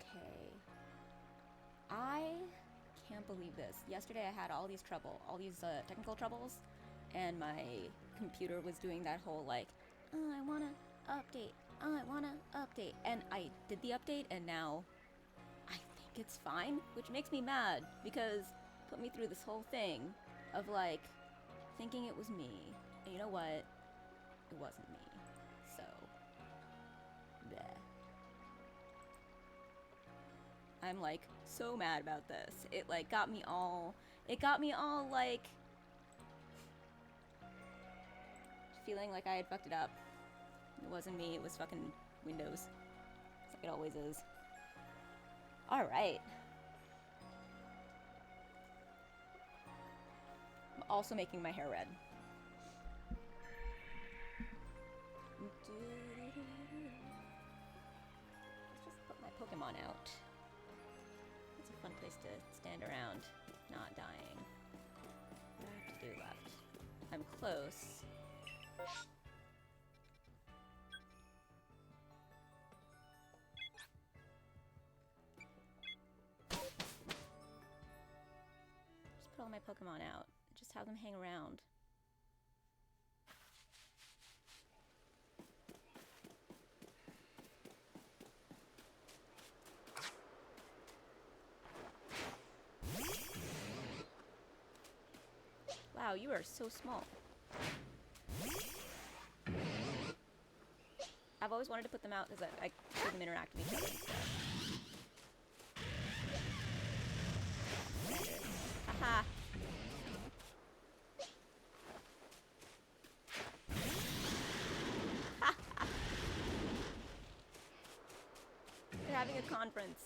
Okay. I can't believe this. Yesterday I had all these technical troubles, and my computer was doing that whole like, oh, I wanna update, oh, I wanna update, and I did the update, and now I think it's fine, which makes me mad because it put me through this whole thing of like thinking it was me, and you know what? It wasn't me. So, bleh. I'm like so mad about this. It like got me all like feeling like I had fucked it up. It wasn't me, it was fucking Windows. It's like it always is. Alright. I'm also making my hair red. Let's just put my Pokemon out. It's a fun place to stand around, not dying. What do I have to do left? I'm close. Just put all my Pokemon out. Just have them hang around. Wow, you are so small. I've always wanted to put them out because I see them interact with each other and stuff. Haha. They're having a conference.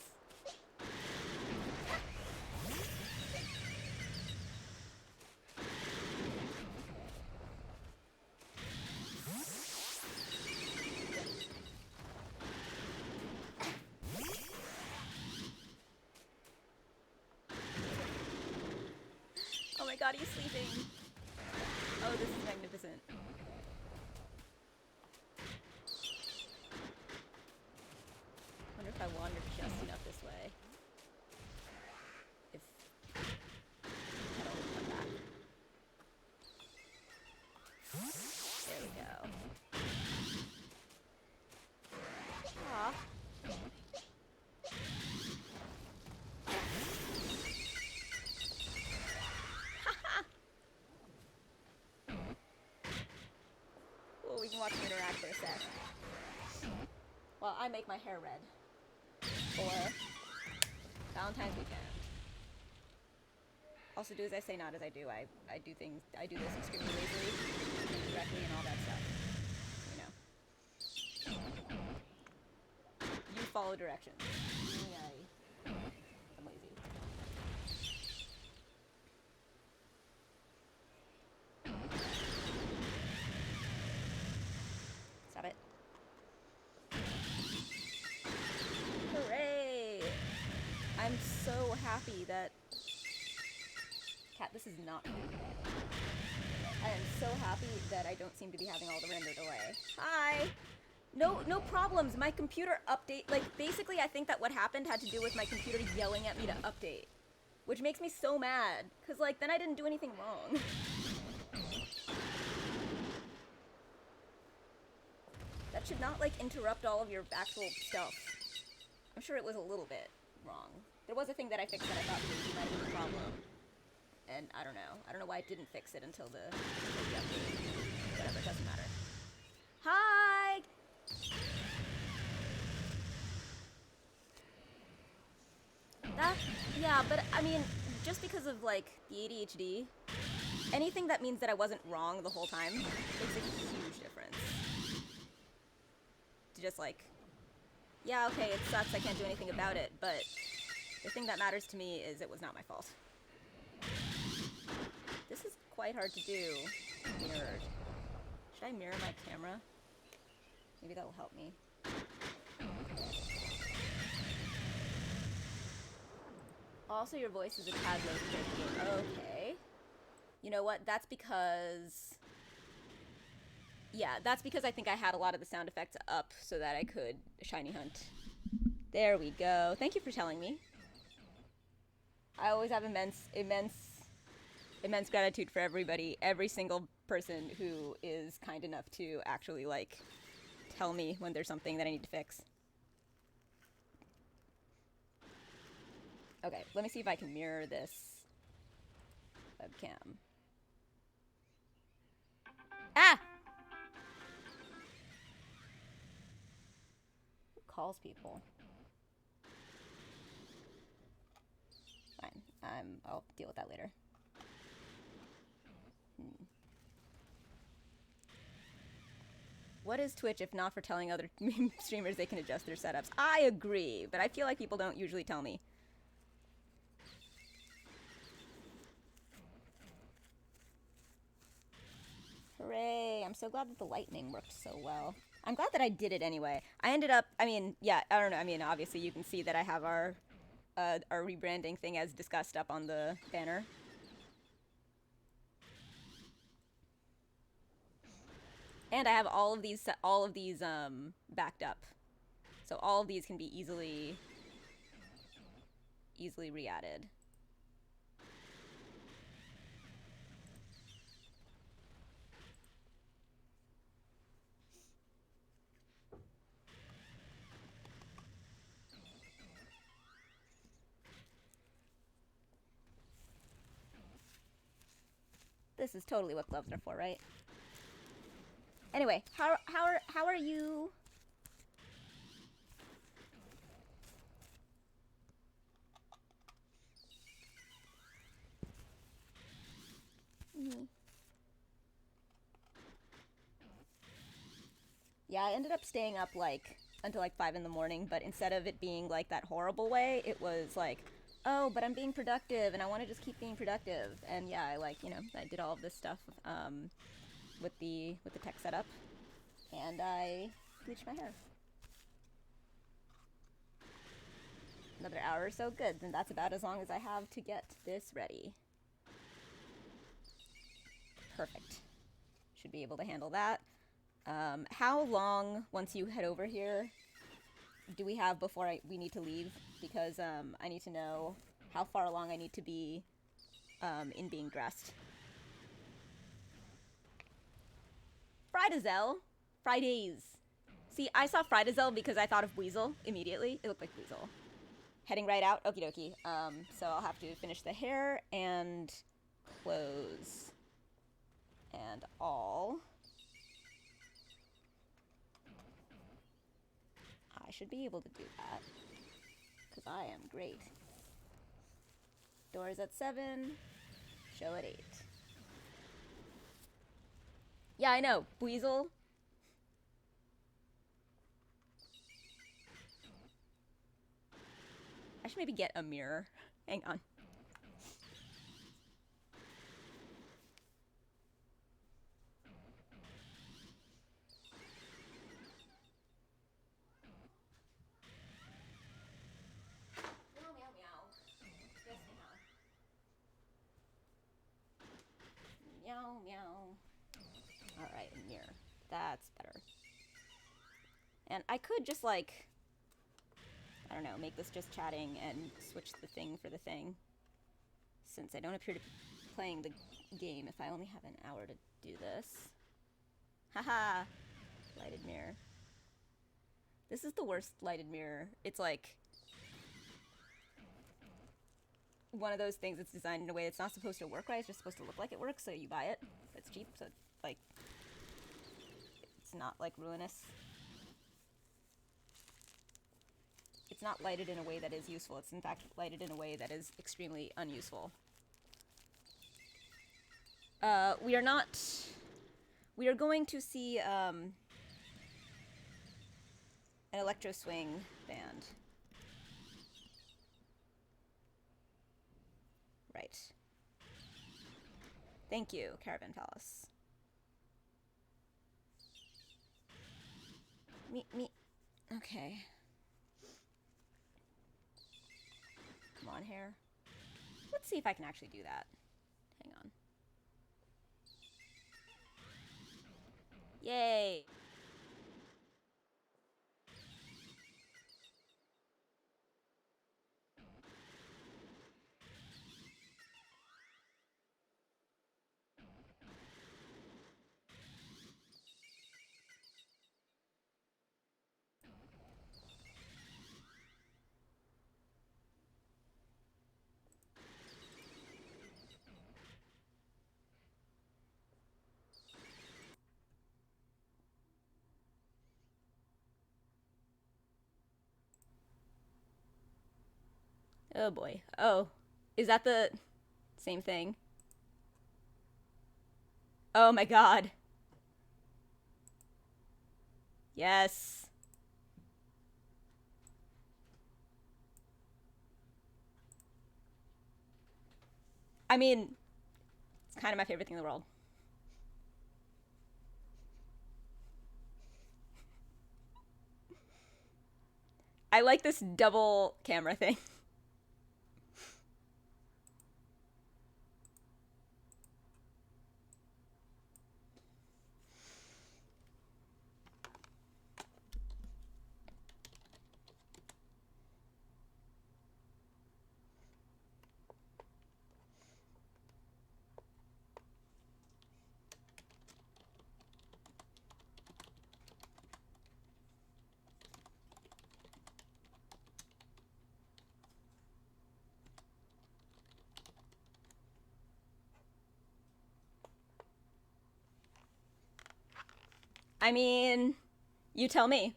Oh my god, he's sleeping. Oh, this is magnificent. Wonder if I wandered just enough this way. If I don't come back. There we go. Aw. Well, we can watch them interact for a sec. While I make my hair red. For Valentine's weekend. Also do as I say, not as I do. I do this extremely lazily, correctly, and all that stuff. You know. You follow directions. I'm lazy. Stop it. Hooray! I'm so happy that... Cat, this is not... I am so happy that I don't seem to be having all the render delay. Hi! No problems. My computer update... Like, basically, I think that what happened had to do with my computer yelling at me to update. Which makes me so mad. Because, like, then I didn't do anything wrong. That should not, like, interrupt all of your actual stuff. I'm sure it was a little bit wrong. There was a thing that I fixed that I thought might have been a problem. And I don't know. I don't know why I didn't fix it until the update. Whatever, it doesn't matter. Hi! Yeah, but I mean, just because of, like, the ADHD, anything that means that I wasn't wrong the whole time makes a huge difference. To just, like, yeah, okay, it sucks, I can't do anything about it, but the thing that matters to me is it was not my fault. This is quite hard to do. Mirrored. Should I mirror my camera? Maybe that will help me. Also, your voice is a tad low compared to me. Okay. You know what? That's because... Yeah, that's because I think I had a lot of the sound effects up so that I could shiny hunt There we go. Thank you for telling me. I always have immense gratitude for everybody, every single person who is kind enough to actually, like, tell me when there's something that I need to fix. Okay, let me see if I can mirror this webcam. Ah! Who calls people? Fine. I'll deal with that later. What is Twitch if not for telling other streamers they can adjust their setups? I agree, but I feel like people don't usually tell me. Hooray! I'm so glad that the lightning worked so well. I'm glad that I did it anyway. I ended up, I mean, yeah, I don't know. I mean, obviously you can see that I have our rebranding thing as discussed up on the banner. And I have all of these backed up. So all of these can be easily re-added. This is totally what gloves are for, right? Anyway, how are you? Yeah, I ended up staying up like until like 5 in the morning, but instead of it being like that horrible way, it was like, oh, but I'm being productive and I want to just keep being productive. And yeah, I like, you know, I did all of this stuff with the tech setup, and I bleached my hair. Another hour or so, good. Then that's about as long as I have to get this ready. Perfect. Should be able to handle that. How long, once you head over here, do we have before we need to leave? Because I need to know how far along I need to be in being dressed. Fridazel? Fridays. See, I saw Fridazel because I thought of Weasel immediately. It looked like Weasel. Heading right out? Okie dokie. So I'll have to finish the hair and clothes. And all. I should be able to do that. Because I am great. Doors at 7. Show at 8. Yeah, I know. Weasel. I should maybe get a mirror. Hang on. Meow, meow, meow. Yes, meow. Meow, meow. Alright, a mirror. That's better. And I could just, like, I don't know, make this just chatting and switch the thing for the thing. Since I don't appear to be playing the game if I only have an hour to do this. Haha! Lighted mirror. This is the worst lighted mirror. It's like one of those things that's designed in a way that's not supposed to work right. It's just supposed to look like it works, so you buy it. It's cheap, so like it's not like ruinous. It's not lighted in a way that is useful. It's in fact lighted in a way that is extremely unuseful. We are not... We are going to see, an electro swing band. Right. Thank you, Caravan Palace. Me. Okay. Come on, hair. Let's see if I can actually do that. Hang on. Yay! Oh boy. Oh, is that the same thing? Oh my god. Yes. I mean, it's kind of my favorite thing in the world. I like this double camera thing. I mean, you tell me.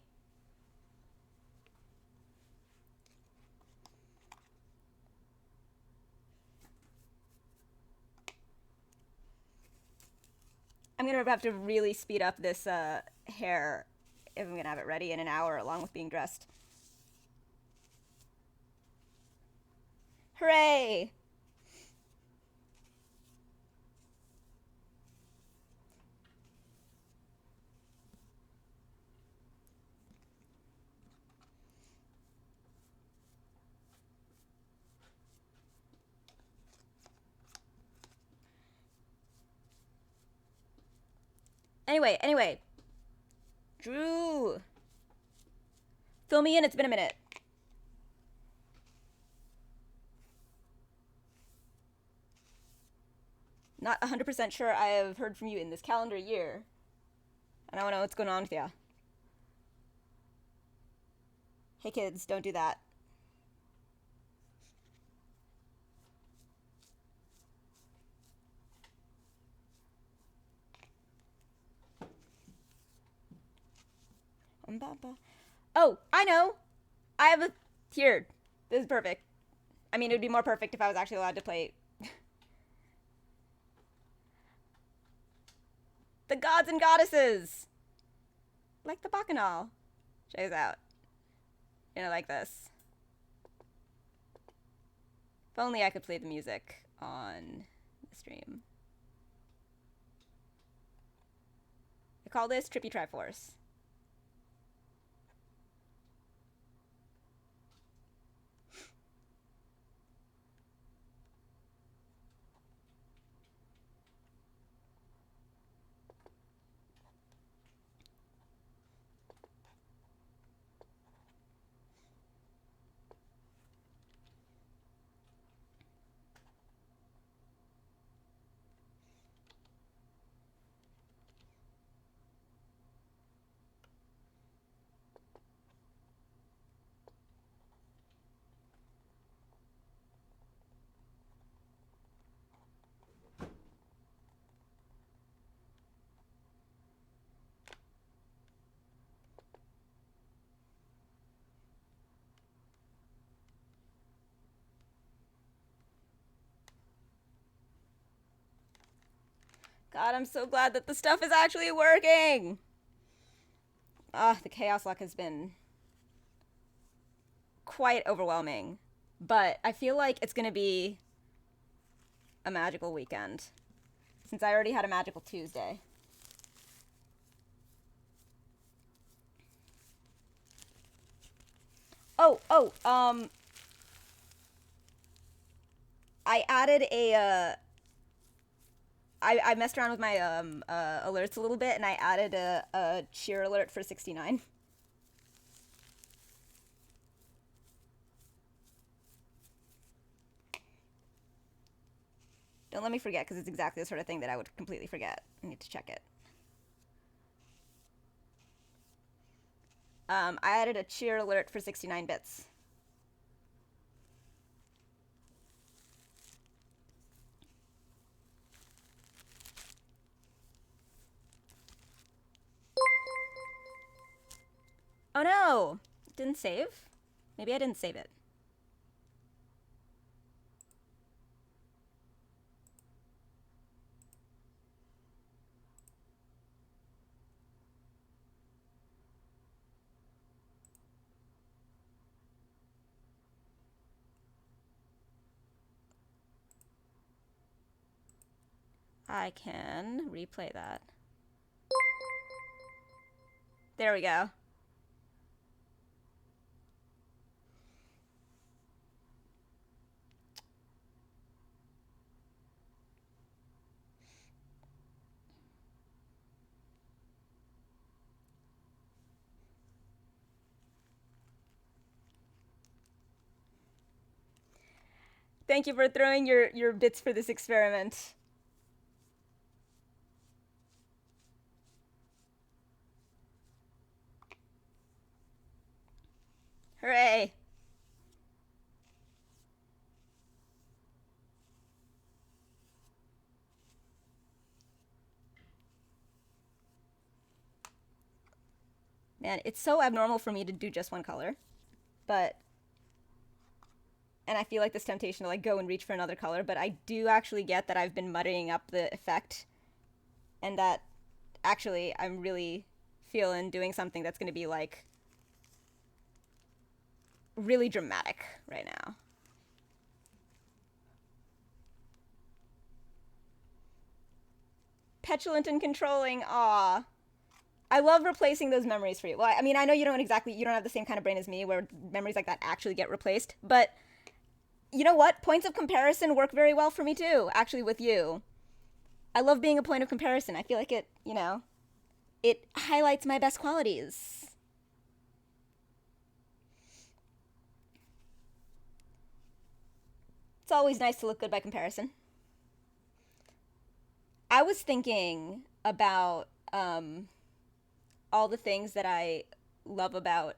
I'm gonna have to really speed up this hair if I'm gonna have it ready in an hour along with being dressed. Hooray! Anyway. Drew! Fill me in, it's been a minute. Not 100% sure I have heard from you in this calendar year. I don't know what's going on with you. Hey kids, don't do that. Oh, I know! I have a. Here. This is perfect. I mean, it would be more perfect if I was actually allowed to play. The gods and goddesses! Like the Bacchanal. Check this out. You're gonna like this. If only I could play the music on the stream. I call this Trippy Triforce. God, I'm so glad that the stuff is actually working! The chaos luck has been quite overwhelming. But I feel like it's gonna be a magical weekend. Since I already had a magical Tuesday. I added a, I messed around with my alerts a little bit, and I added a cheer alert for 69. Don't let me forget, because it's exactly the sort of thing that I would completely forget. I need to check it. I added a cheer alert for 69 bits. Oh no! It didn't save? Maybe I didn't save it. I can replay that. There we go. Thank you for throwing your bits for this experiment. Hooray! Man, it's so abnormal for me to do just one color. But... and I feel like this temptation to like go and reach for another color, but I do actually get that I've been muddying up the effect, and that actually I'm really feeling doing something that's going to be like really dramatic right now. Petulant and controlling, aw. I love replacing those memories for you. Well, I mean, I know you don't have the same kind of brain as me where memories like that actually get replaced, but you know what? Points of comparison work very well for me too, actually, with you. I love being a point of comparison. I feel like it, it highlights my best qualities. It's always nice to look good by comparison. I was thinking about all the things that I love about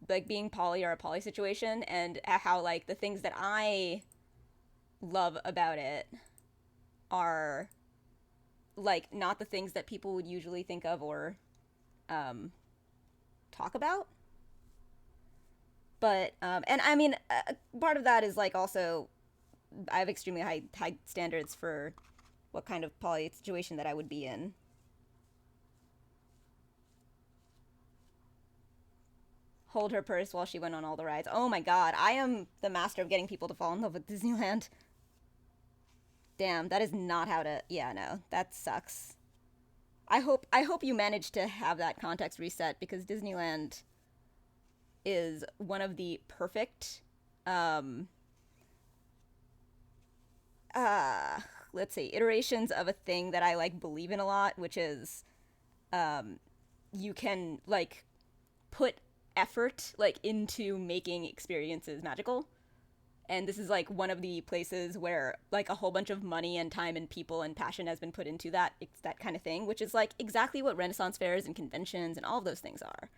like being poly or a poly situation, and how like the things that I love about it are like not the things that people would usually think of or talk about. But and I mean, part of that is like also I have extremely high standards for what kind of poly situation that I would be in. Hold her purse while she went on all the rides. Oh my god, I am the master of getting people to fall in love with Disneyland. Damn, that is not how to. Yeah, no, that sucks. I hope you managed to have that context reset, because Disneyland is one of the perfect uh let's see, iterations of a thing that I like believe in a lot, which is you can like put effort like into making experiences magical. And this is like one of the places where like a whole bunch of money and time and people and passion has been put into that. It's that kind of thing, which is like exactly what Renaissance fairs and conventions and all of those things are.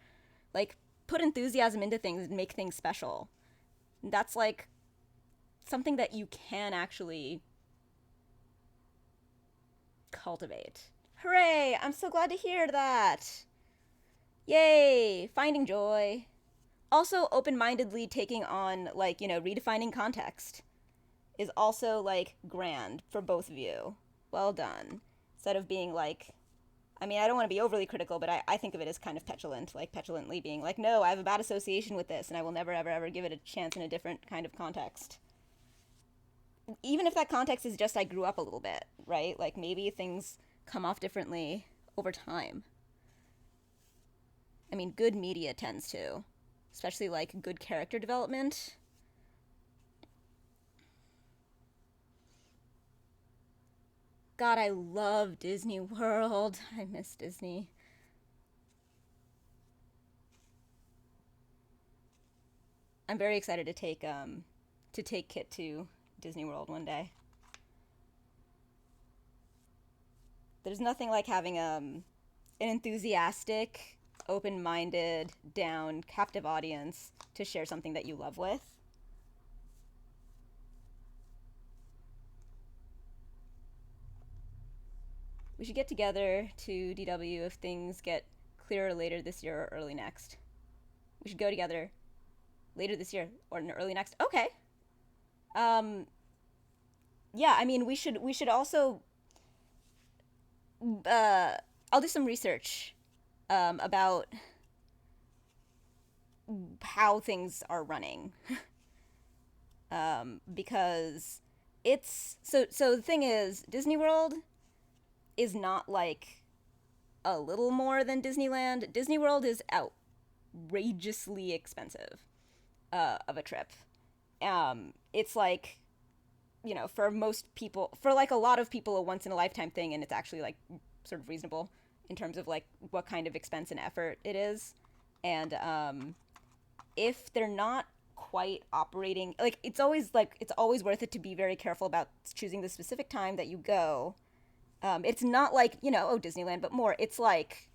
Like, put enthusiasm into things and make things special. That's like something that you can actually cultivate. Hooray! I'm so glad to hear that. Yay! Finding joy. Also, open mindedly taking on, like, redefining context is also, like, grand for both of you. Well done. Instead of being like, I mean, I don't want to be overly critical, but I think of it as kind of petulant, like petulantly being like, no, I have a bad association with this, and I will never, ever, ever give it a chance in a different kind of context. Even if that context is just I grew up a little bit, right? Like, maybe things come off differently over time. I mean, good media tends to, especially like good character development. God, I love Disney World. I miss Disney. I'm very excited to take Kit to Disney World one day. There's nothing like having an enthusiastic, open-minded, down, captive audience to share something that you love with. We should get together to DW if things get clearer later this year or early next. We should go together later this year or early next. Okay. Um yeah, I mean, we should also uh I'll do some research about how things are running. Because it's so the thing is, Disney World is not like a little more than Disneyland. Disney World is outrageously expensive of a trip. It's like, for most people, for like a lot of people, a once in a lifetime thing, and it's actually like sort of reasonable in terms of like what kind of expense and effort it is. And if they're not quite operating, it's always worth it to be very careful about choosing the specific time that you go. It's not like, oh, Disneyland, but more. It's like,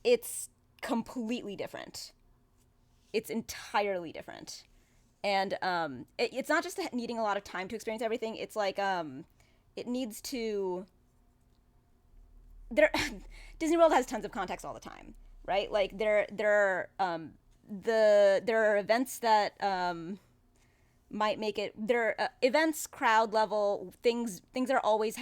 it's completely different. It's entirely different. And it's not just needing a lot of time to experience everything. It's like, it needs to. There, Disney World has tons of context all the time, right? Like there are events that might make it, there are events, crowd level things are always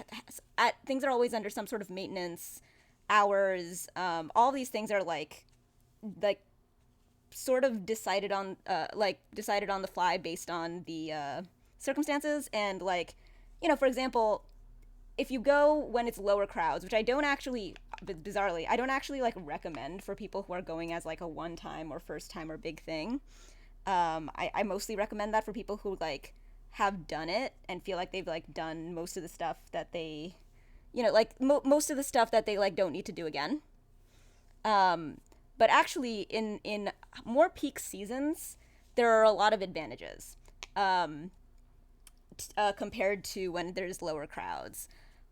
things are always under some sort of maintenance, hours, all these things are like sort of decided on the fly based on the circumstances. And like, for example, if you go when it's lower crowds, which I don't actually, bizarrely, I don't actually like recommend for people who are going as like a one time or first time or big thing. I mostly recommend that for people who like have done it and feel like they've like done most of the stuff that they, like most of the stuff that they like don't need to do again. But actually, in more peak seasons, there are a lot of advantages compared to when there's lower crowds.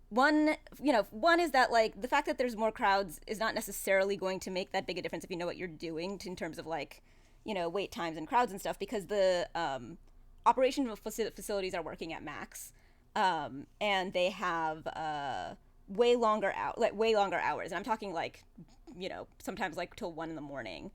One is that like the fact that there's more crowds is not necessarily going to make that big a difference if you know what you're doing in terms of like, wait times and crowds and stuff, because the operational facilities are working at max, and they have way longer hours, and I'm talking like, sometimes like till 1 in the morning.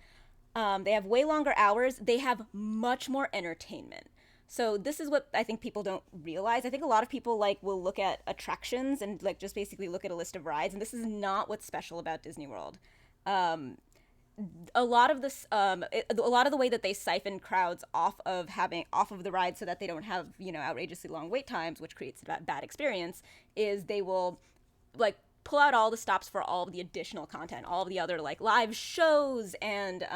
They have way longer hours. They have much more entertainment. So this is what I think people don't realize. I think a lot of people like will look at attractions and like just basically look at a list of rides, and this is not what's special about Disney World. Um, a lot of this, a lot of the way that they siphon crowds off of the ride so that they don't have outrageously long wait times, which creates a bad experience, is they will like pull out all the stops for all of the additional content, all of the other like live shows and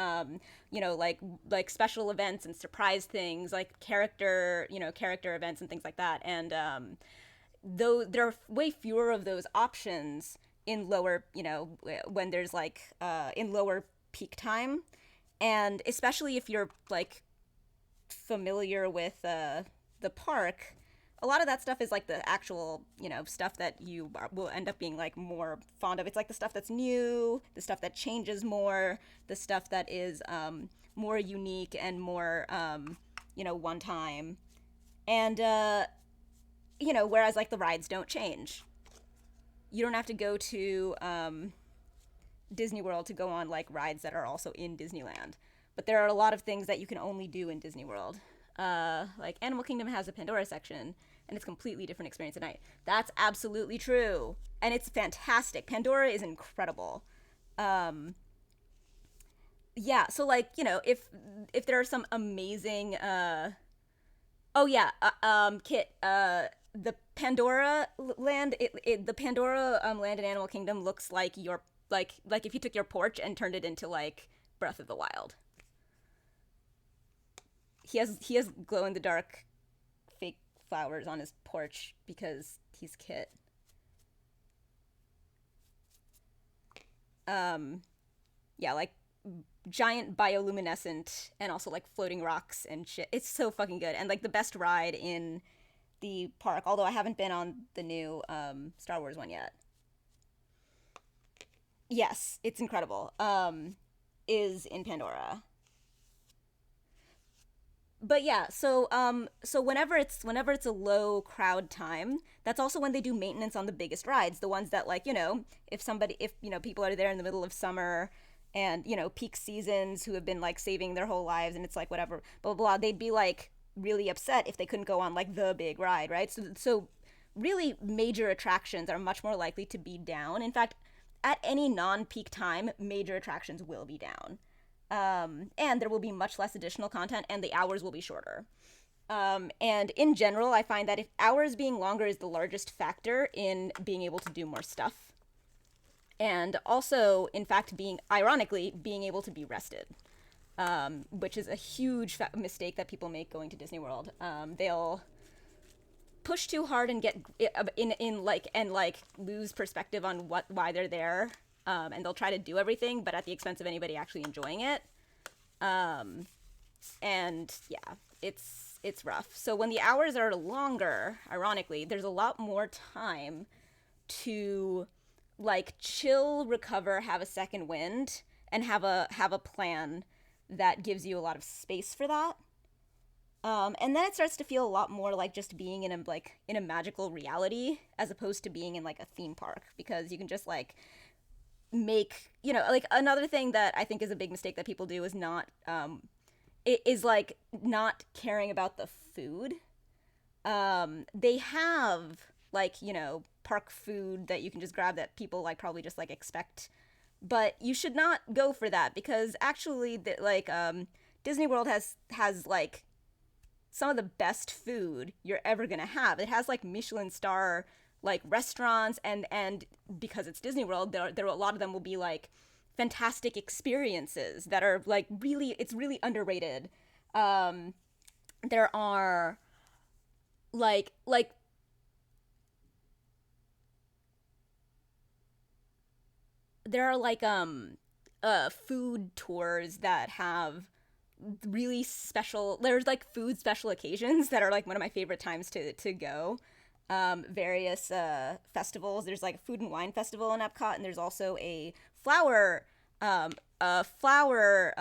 like special events and surprise things, like character events and things like that. And though there are way fewer of those options in lower, when there's like in lower peak time, and especially if you're like familiar with the park, a lot of that stuff is like the actual, stuff that you will end up being like more fond of. It's like the stuff that's new, the stuff that changes more, the stuff that is more unique and more, one time. And, whereas like the rides don't change. You don't have to go to Disney World to go on like rides that are also in Disneyland. But there are a lot of things that you can only do in Disney World. Like Animal Kingdom has a Pandora section, and it's a completely different experience at night. That's absolutely true, and it's fantastic. Pandora is incredible. Um, yeah, so like if there are some amazing, oh yeah, Kit, the Pandora land, the Pandora land in Animal Kingdom looks like your like if you took your porch and turned it into like Breath of the Wild. He has glow in the dark fake flowers on his porch because he's Kit. Um, yeah, like giant bioluminescent and also like floating rocks and shit. It's so fucking good, and like the best ride in the park. Although I haven't been on the new Star Wars one yet. Yes, it's incredible. Is in Pandora. But yeah, so whenever it's a low crowd time, that's also when they do maintenance on the biggest rides, the ones that like, if people are there in the middle of summer and, peak seasons, who have been like saving their whole lives, and it's like whatever, blah blah blah, they'd be like really upset if they couldn't go on like the big ride, right? So really major attractions are much more likely to be down. In fact, at any non-peak time, major attractions will be down. And there will be much less additional content, and the hours will be shorter. And in general, I find that if hours being longer is the largest factor in being able to do more stuff. And also, in fact, ironically, being able to be rested, which is a huge mistake that people make going to Disney World. They'll push too hard and get in like and like lose perspective on why they're there, and they'll try to do everything, but at the expense of anybody actually enjoying it. And yeah, it's rough. So when the hours are longer, ironically, there's a lot more time to like chill, recover, have a second wind, and have a plan that gives you a lot of space for that. And then it starts to feel a lot more like just being in a magical reality as opposed to being in like a theme park, because you can just like make, like another thing that I think is a big mistake that people do is not it is like not caring about the food. They have like, park food that you can just grab that people like probably just like expect, but you should not go for that, because actually Disney World has like some of the best food you're ever gonna have. It has like Michelin star like restaurants, and because it's Disney World, there a lot of them will be like fantastic experiences that are like it's really underrated. There are like there are like food tours that have really special, there's like food special occasions that are like one of my favorite times to go. Various festivals, there's like a food and wine festival in Epcot, and there's also a flower flower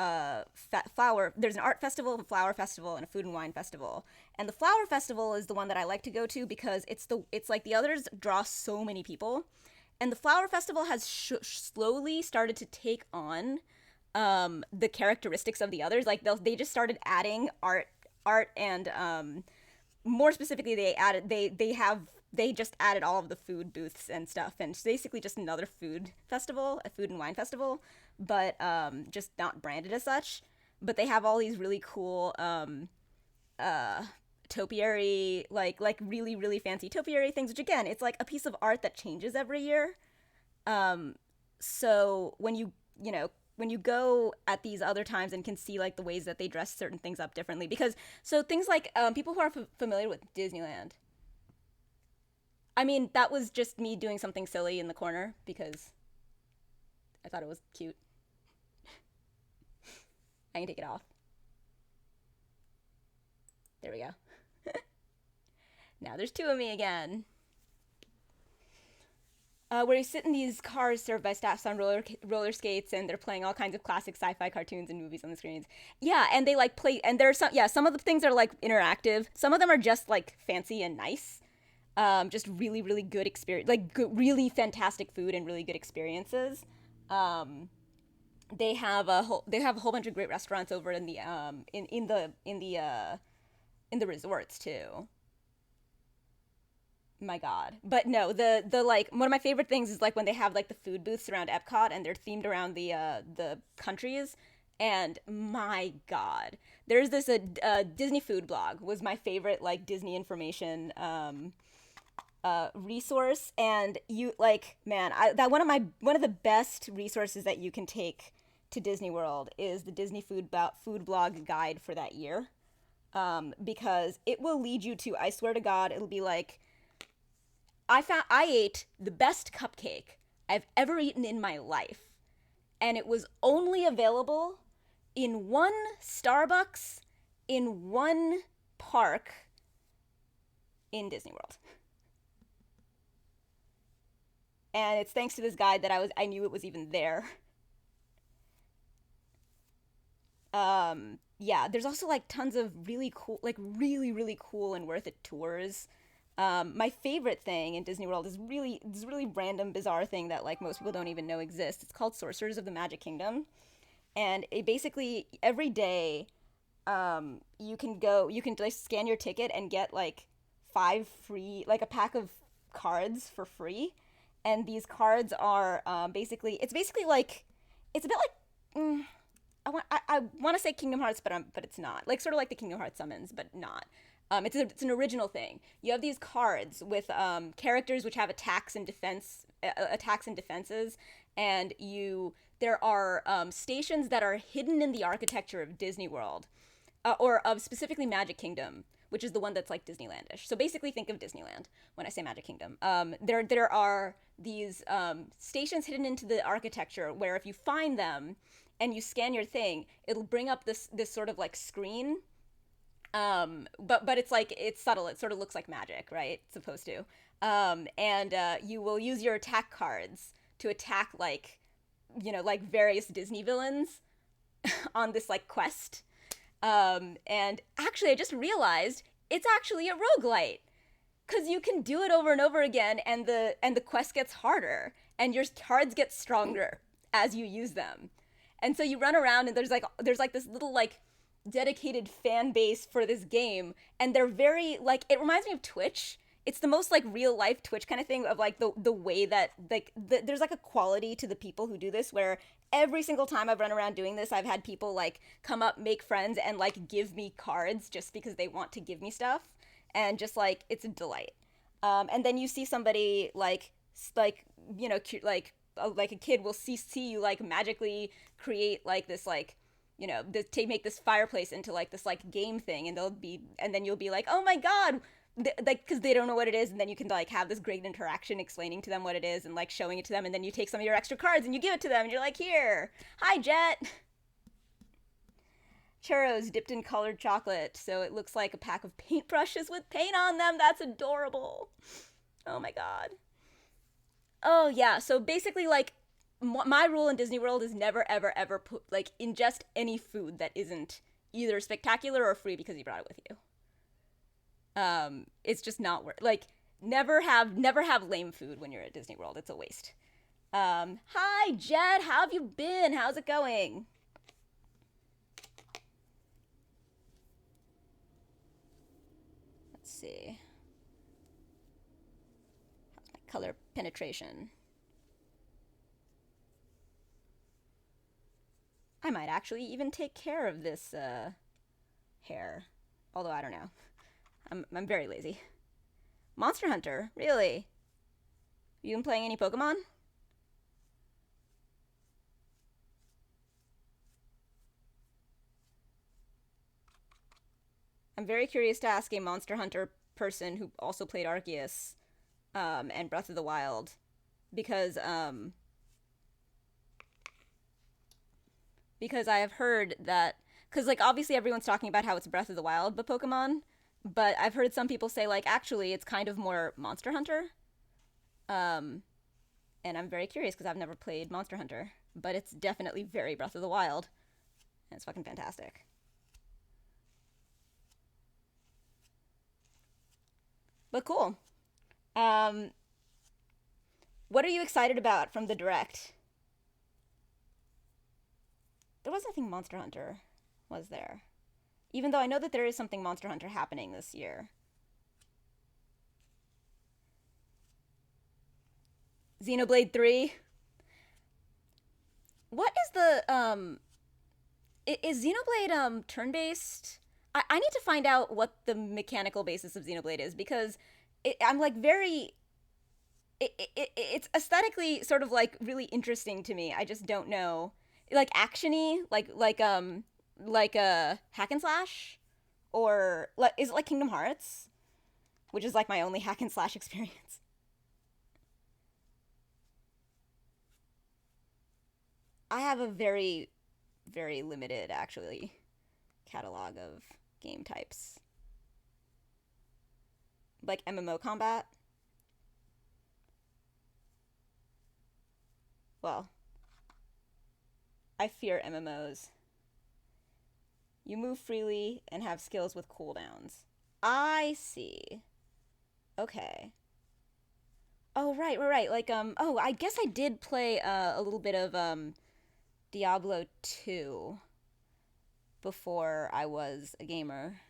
there's an art festival, a flower festival, and a food and wine festival. And the flower festival is the one that I like to go to because it's like the others draw so many people, and the flower festival has slowly started to take on the characteristics of the others. Like they just started adding art and more specifically they just added all of the food booths and stuff, and it's basically just another food festival, a food and wine festival, but just not branded as such. But they have all these really cool topiary, like really really fancy topiary things, which again, it's like a piece of art that changes every year. So when you go at these other times and can see like the ways that they dress certain things up differently, because so things like people who are familiar with Disneyland, I mean, that was just me doing something silly in the corner because I thought it was cute. I can take it off. There we go. Now there's two of me again. Where you sit in these cars served by staffs on roller skates, and they're playing all kinds of classic sci-fi cartoons and movies on the screens. Yeah, and they like play, and there's some of the things are like interactive. Some of them are just like fancy and nice. Just really really good experience, like really fantastic food and really good experiences. They have a whole bunch of great restaurants over in the in the resorts too. My god. But no, the like one of my favorite things is like when they have like the food booths around Epcot and they're themed around the countries. And my god, there's this Disney food blog was my favorite like Disney information resource. And you like, man, that one of the best resources that you can take to Disney World is the Disney food blog guide for that year. Because it will lead you to, I swear to god, it'll be like, I ate the best cupcake I've ever eaten in my life, and it was only available in one Starbucks in one park in Disney World. And it's thanks to this guide that I knew it was even there. Yeah, there's also like tons of really cool, like really really cool and worth it tours. My favorite thing in Disney World is this really random, bizarre thing that like most people don't even know exists. It's called Sorcerers of the Magic Kingdom, and it basically every day, you can just scan your ticket and get like like a pack of cards for free, and these cards are it's basically like it's a bit like. I want to say Kingdom Hearts, but it's not. Like sort of like the Kingdom Hearts summons, but not. It's an original thing. You have these cards with characters which have attacks and defenses, and you there are stations that are hidden in the architecture of Disney World, or of specifically Magic Kingdom, which is the one that's like Disneylandish. So basically, think of Disneyland when I say Magic Kingdom. There are these stations hidden into the architecture where if you find them and you scan your thing, it'll bring up this sort of like screen. But it's like it's subtle. It sort of looks like magic, right? It's supposed to. And you will use your attack cards to attack like various Disney villains on this like quest. And actually, I just realized it's actually a roguelite because you can do it over and over again, and the quest gets harder, and your cards get stronger as you use them. And so you run around, and there's like this little like dedicated fan base for this game, and they're very like it reminds me of Twitch. It's the most like real life Twitch kind of thing of like the way that there's like a quality to the people who do this where every single time I've run around doing this, I've had people like come up, make friends, and like give me cards just because they want to give me stuff, and just like it's a delight. And then you see somebody like like a kid will see you like magically create like this like to make this fireplace into like this like game thing, and then you'll be like, oh my god, like because they don't know what it is, and then you can like have this great interaction explaining to them what it is and like showing it to them, and then you take some of your extra cards and you give it to them and you're like, here, hi Jet. Churros dipped in colored chocolate so it looks like a pack of paintbrushes with paint on them. That's adorable. Oh my god. Oh yeah, so basically like my rule in Disney World is never ever ever put like ingest any food that isn't either spectacular or free because you brought it with you. It's just not worth like never have lame food when you're at Disney World. It's a waste. Hi Jed, how have you been? How's it going? Let's see. How's my color penetration? I might actually even take care of this hair. Although I don't know. I'm very lazy. Monster Hunter, really? You been playing any Pokemon? I'm very curious to ask a Monster Hunter person who also played Arceus and Breath of the Wild because because I have heard that because like obviously everyone's talking about how it's Breath of the Wild but Pokemon, but I've heard some people say like actually it's kind of more Monster Hunter. Um, and I'm very curious because I've never played Monster Hunter, but it's definitely very Breath of the Wild, and it's fucking fantastic. But cool. Um, what are you excited about from the direct? There was nothing Monster Hunter, was there? Even though I know that there is something Monster Hunter happening this year. Xenoblade 3. What is the is Xenoblade turn-based? I need to find out what the mechanical basis of Xenoblade is because I'm like very it's aesthetically sort of like really interesting to me. I just don't know. Like actiony, like a hack and slash or like is it like Kingdom Hearts, which is like my only hack and slash experience. I have a very limited actually catalog of game types. Like MMO combat. Well, I fear MMOs. You move freely and have skills with cooldowns. I see. Okay. Oh right. Like oh, I guess I did play a little bit of Diablo 2 before I was a gamer.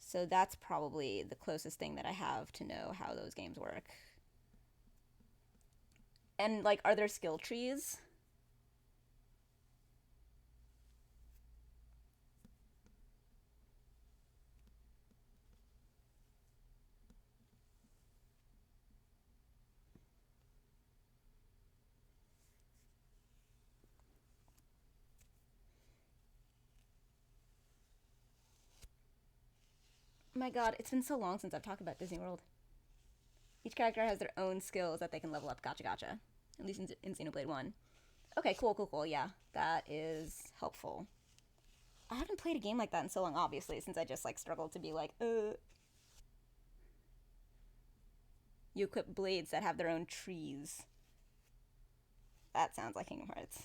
So that's probably the closest thing that I have to know how those games work. And like are there skill trees? My god, it's been so long since I've talked about Disney World. Each character has their own skills that they can level up. Gotcha, gotcha. At least in Xenoblade 1. Okay, cool, cool, cool. Yeah, that is helpful. I haven't played a game like that in so long, obviously, since I just, like, struggled to be like, You equip blades that have their own trees. That sounds like Kingdom Hearts.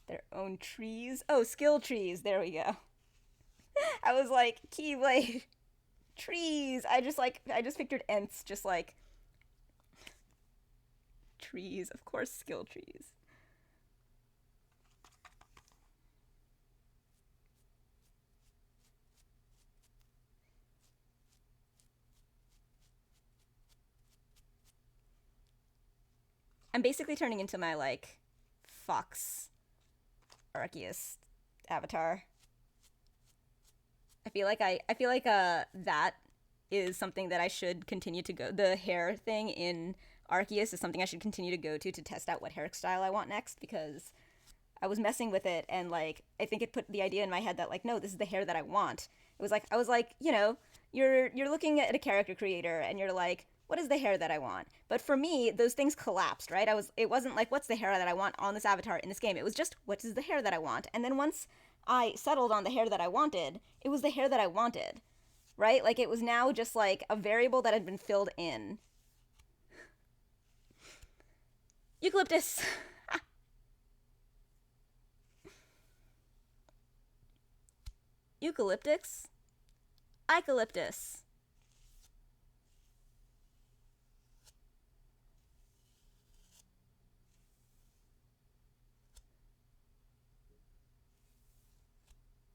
Their own trees? Oh, skill trees. There we go. I was like, Keyblade. Trees. I just pictured Ents just like trees. Of course, skill trees. I'm basically turning into my like Fox Arceus avatar. I feel like that is something that I should continue to go. The hair thing in Arceus is something I should continue to go to test out what hairstyle I want next, because I was messing with it and like I think it put the idea in my head that like no, this is the hair that I want. It was like I was like, you're looking at a character creator and you're like, what is the hair that I want? But for me, those things collapsed, right? It wasn't like what's the hair that I want on this avatar in this game. It was just what is the hair that I want? And then once I settled on the hair that I wanted, it was the hair that I wanted, right? Like it was now just like a variable that had been filled in. Eucalyptus. Eucalyptus. Eucalyptus.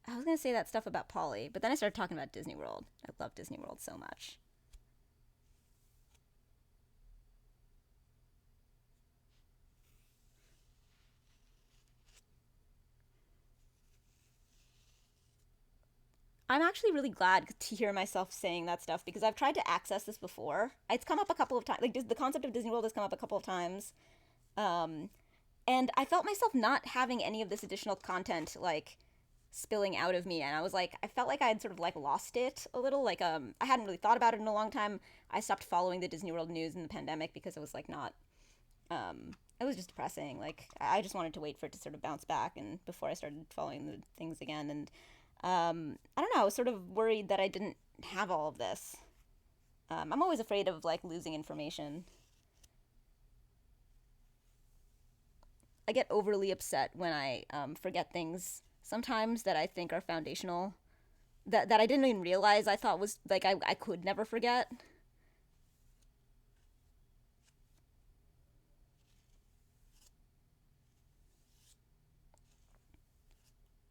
I was gonna say that stuff about Polly, but then I started talking about Disney World. I love Disney World so much. I'm actually really glad to hear myself saying that stuff because I've tried to access this before. It's come up a couple of times. Like the concept of Disney World has come up a couple of times, um, and I felt myself not having any of this additional content like spilling out of me, and I felt like I had sort of like lost it a little. Like I hadn't really thought about it in a long time. I stopped following the Disney World news in the pandemic because it was like not. It was just depressing. Like I just wanted to wait for it to sort of bounce back, and before I started following the things again, and I don't know. I was sort of worried that I didn't have all of this. I'm always afraid of like losing information. I get overly upset when I forget things sometimes that I think are foundational, that I didn't even realize I thought was like I could never forget.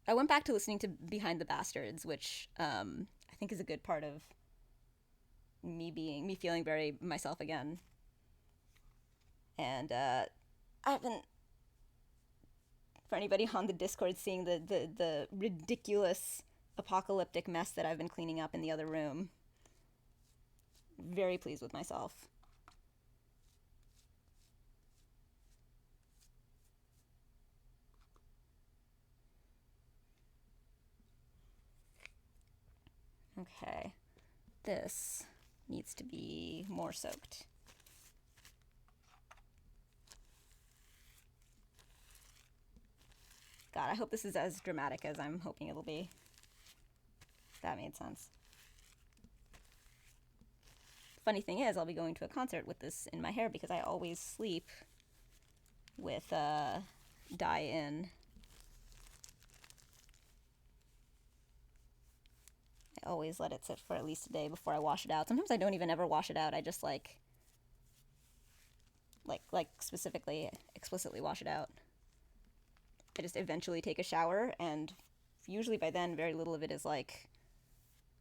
I went back to listening to Behind the Bastards, which I think is a good part of me feeling very myself again. And I've been, for anybody on the Discord seeing the ridiculous apocalyptic mess that I've been cleaning up in the other room, very pleased with myself. Okay, this needs to be more soaked. God, I hope this is as dramatic as I'm hoping it'll be. That made sense. Funny thing is, I'll be going to a concert with this in my hair because I always sleep with dye in. I always let it sit for at least a day before I wash it out. Sometimes I don't even ever wash it out. I just like specifically explicitly wash it out. I just eventually take a shower, and usually by then very little of it is like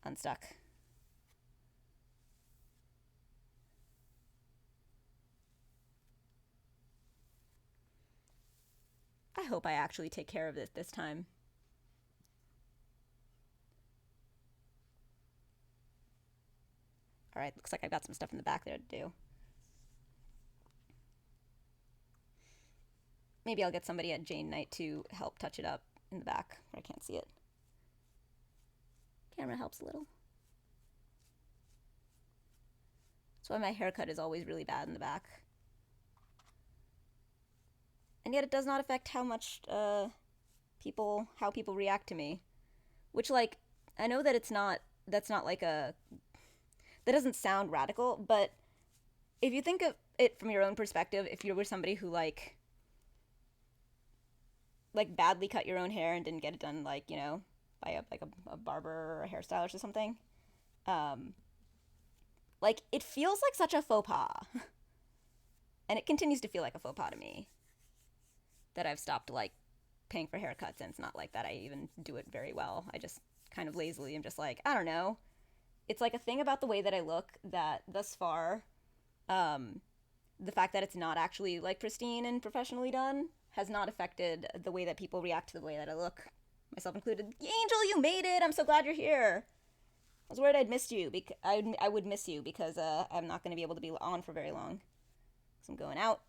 unstuck. I hope I actually take care of it this time. All right, looks like I've got some stuff in the back there to do. Maybe I'll get somebody at Jane Knight to help touch it up in the back where I can't see it. Camera helps a little. That's why my haircut is always really bad in the back. And yet it does not affect how much how people react to me. Which, like, I know that that's not like that doesn't sound radical, but if you think of it from your own perspective, if you were somebody who like badly cut your own hair and didn't get it done, like, you know, by a barber or a hairstylist or something, um, like, it feels like such a faux pas. And it continues to feel like a faux pas to me that I've stopped, like, paying for haircuts, and it's not like that I even do it very well. I just kind of lazily am just like, I don't know. It's like a thing about the way that I look that thus far, um, the fact that it's not actually like pristine and professionally done has not affected the way that people react to the way that I look, myself included. Angel, you made it! I'm so glad you're here. I was worried I'd missed you. I would miss you because I'm not going to be able to be on for very long. So I'm going out.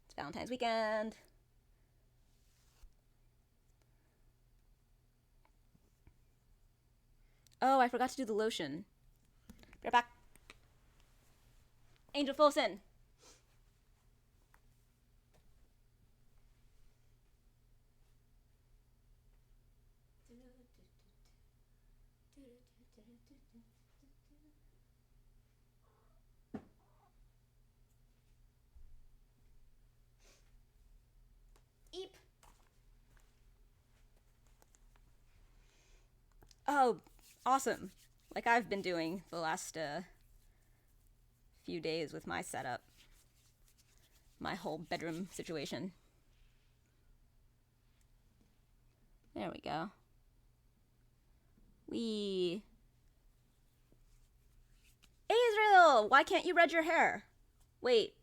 It's Valentine's weekend. Oh, I forgot to do the lotion. Be right back. Angel Folsen. Eep. Oh, awesome. Like I've been doing the last few days with my setup. My whole bedroom situation. There we go. Israel! Why can't you red your hair? Wait.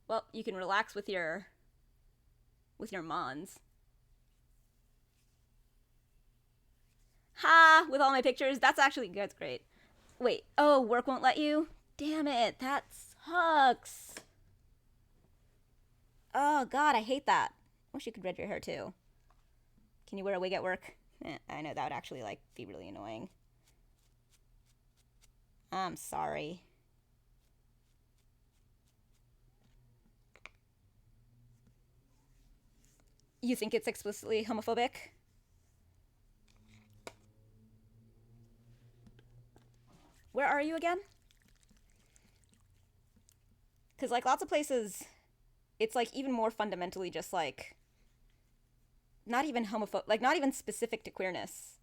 Well, you can relax with your Mons. Ha! With all my pictures? That's great. Wait, oh, work won't let you? Damn it, that sucks. Oh god, I hate that. Wish you could red your hair too. Can you wear a wig at work? I know that would actually, like, be really annoying. I'm sorry. You think it's explicitly homophobic? Where are you again? Because, like, lots of places, it's, like, even more fundamentally just, like, not even homophobic, like, not even specific to queerness.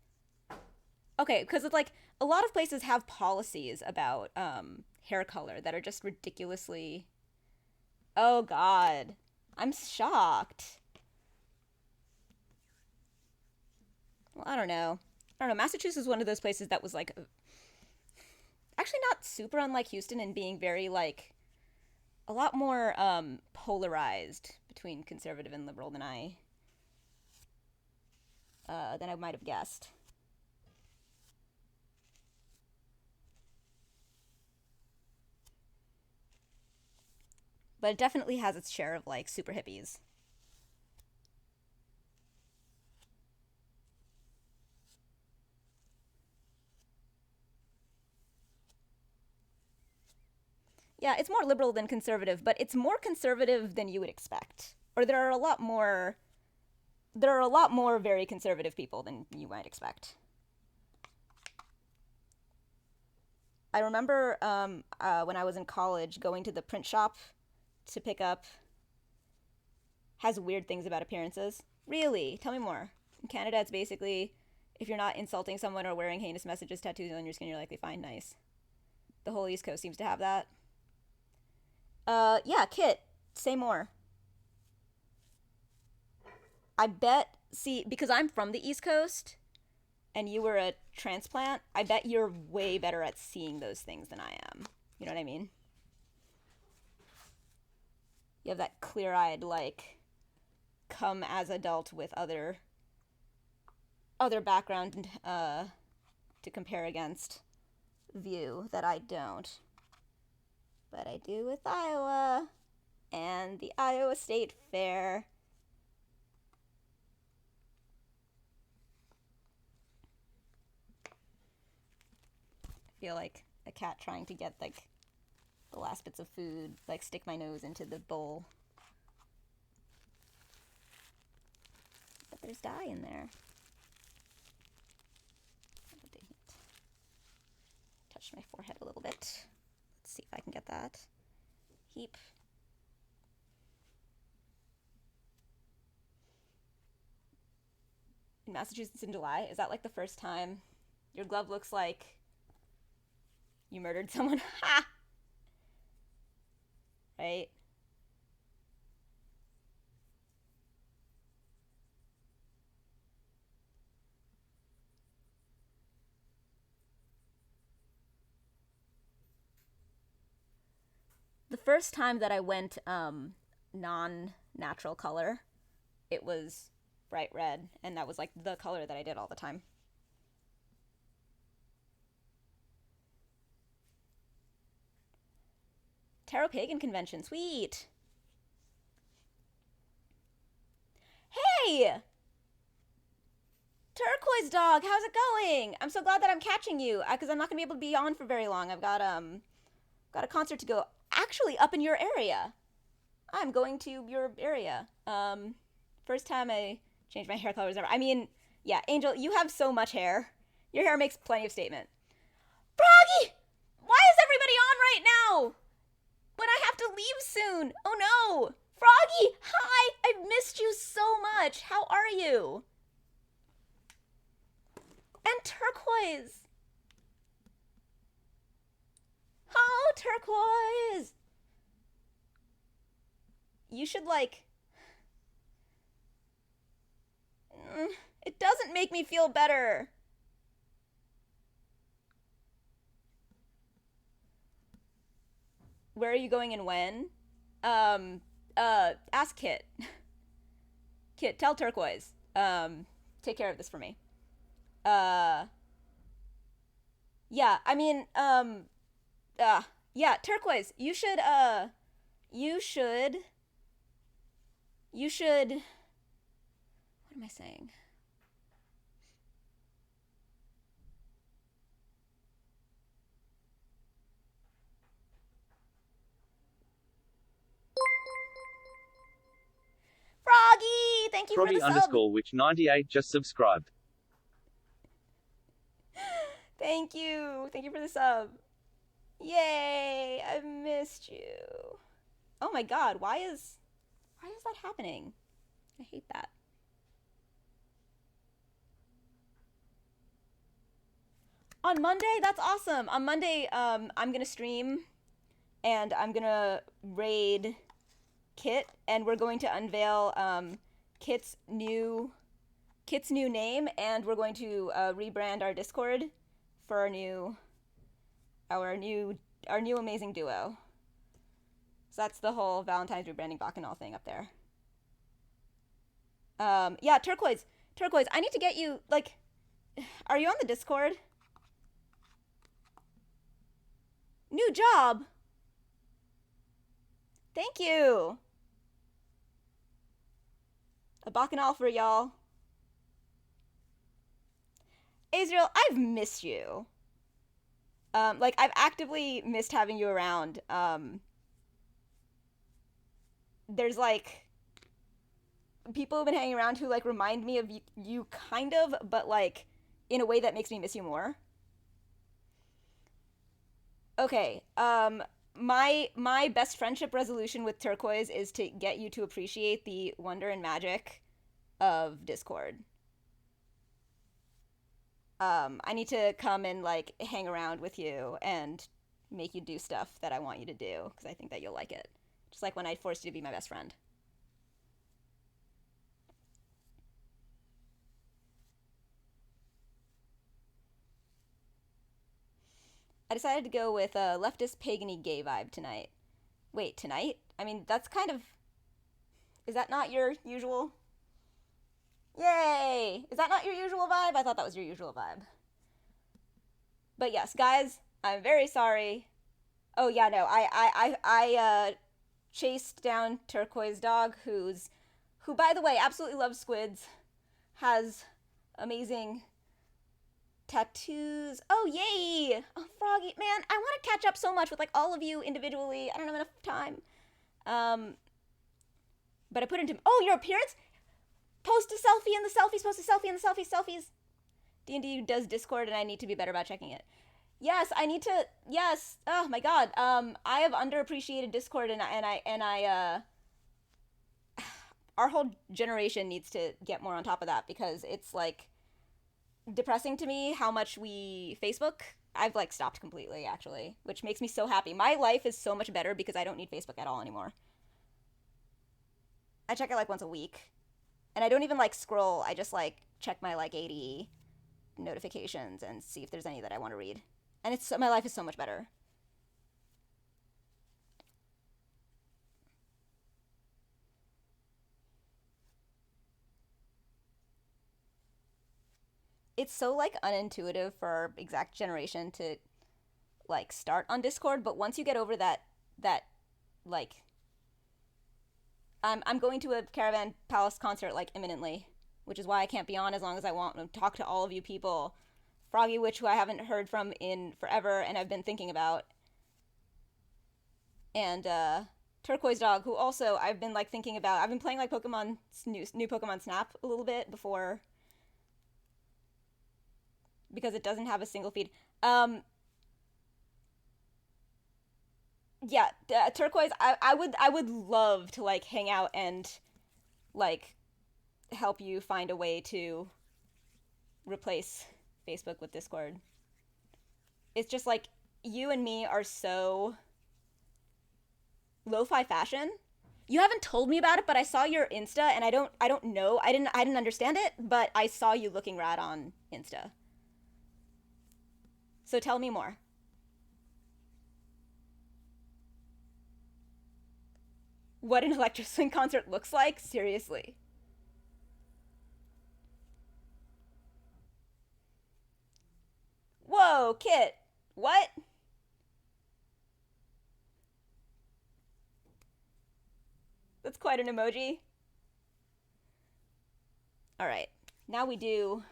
Okay, because it's, like, a lot of places have policies about hair color that are just ridiculously... Oh, God. I'm shocked. Well, I don't know. Massachusetts is one of those places that was, like, actually not super unlike Houston in being very, like, a lot more polarized between conservative and liberal than I might have guessed. But it definitely has its share of, like, super hippies. Yeah, it's more liberal than conservative, but it's more conservative than you would expect. Or there are a lot more very conservative people than you might expect. I remember when I was in college going to the print shop to pick up has weird things about appearances. Really? Tell me more. In Canada, it's basically if you're not insulting someone or wearing heinous messages tattooed on your skin, you're likely fine. Nice. The whole East Coast seems to have that. Yeah, Kit, say more. I bet, see, because I'm from the East Coast and you were a transplant, I bet you're way better at seeing those things than I am. You know what I mean? You have that clear eyed, like, come as adult with other background to compare against view that I don't. But I do with Iowa and the Iowa State Fair. feel like a cat trying to get like the last bits of food, like stick my nose into the bowl. But there's dye in there. Touch my forehead a little bit. Let's see if I can get that. Heap. In Massachusetts in July? Is that like the first time your glove looks like you murdered someone? Ha! Right? The first time that I went non-natural color, it was bright red, and that was like the color that I did all the time. Tarot Pagan Convention, sweet! Hey! Turquoise Dog, how's it going? I'm so glad that I'm catching you, because I'm not gonna be able to be on for very long. I've got a concert to go, actually up in your area. I'm going to your area. First time I changed my hair color was ever. I mean, yeah, Angel, you have so much hair. Your hair makes plenty of statement. Froggy! Why is everybody on right now? But I have to leave soon. Oh no! Froggy, hi! I've missed you so much. How are you? And Turquoise. Oh, Turquoise. You should like... It doesn't make me feel better. Where are you going and when? Ask Kit. Kit, tell Turquoise. Take care of this for me. Yeah, I mean, yeah, Turquoise, you should, what am I saying? Froggy, thank you Froggy for the underscore which 98 just subscribed. Thank you for the sub. Yay, I've missed you. Oh my god, why is that happening? I hate that. On Monday, that's awesome. On Monday, I'm gonna stream and I'm gonna raid Kit, and we're going to unveil Kit's new name, and we're going to rebrand our Discord for our new amazing duo. So that's the whole Valentine's rebranding Bacchanal thing up there. Yeah, Turquoise, I need to get you, like, are you on the Discord? New job. Thank you. A Bacchanal for y'all. Azrael, I've missed you. Like, I've actively missed having you around. There's, like, people who've been hanging around who, like, remind me of you kind of, but, like, in a way that makes me miss you more. Okay, my best friendship resolution with Turquoise is to get you to appreciate the wonder and magic of Discord. I need to come and like hang around with you and make you do stuff that I want you to do because I think that you'll like it. Just like when I forced you to be my best friend. I decided to go with a leftist pagany gay vibe tonight. Wait, tonight? I mean, that's kind of... Is that not your usual? Yay! Is that not your usual vibe? I thought that was your usual vibe. But yes, guys, I'm very sorry. Oh yeah, no, I chased down Turquoise Dog, who by the way absolutely loves squids, has amazing Tattoos. Oh, yay! Oh, Froggy. Man, I want to catch up so much with like all of you individually. I don't have enough time. Um, but I put into, oh, your appearance? Post a selfie in the selfies, post a selfie in the selfies. D&D does Discord and I need to be better about checking it. Yes, I need to, yes. Oh my god. I have underappreciated Discord and I our whole generation needs to get more on top of that because it's like depressing to me how much we Facebook. I've like stopped completely actually, which makes me so happy. My life is so much better because I don't need Facebook at all anymore. I check it like once a week. And I don't even like scroll. I just like check my like 80 notifications and see if there's any that I want to read. And it's my life is so much better. It's so like unintuitive for our exact generation to like start on Discord, but once you get over that like I'm going to a Caravan Palace concert like imminently, which is why I can't be on as long as I want to talk to all of you people. Froggy Witch, who I haven't heard from in forever and I've been thinking about. And Turquoise Dog, who also I've been like thinking about. I've been playing like Pokemon new Pokemon Snap a little bit before because it doesn't have a single feed. Yeah, Turquoise. I would love to like hang out and like help you find a way to replace Facebook with Discord. It's just like you and me are so lo-fi fashion. You haven't told me about it, but I saw your Insta and I don't know. I didn't understand it, but I saw you looking rad on Insta. So tell me more. What an Electro Swing concert looks like? Seriously. Whoa, Kit. What? That's quite an emoji. All right. Now we do.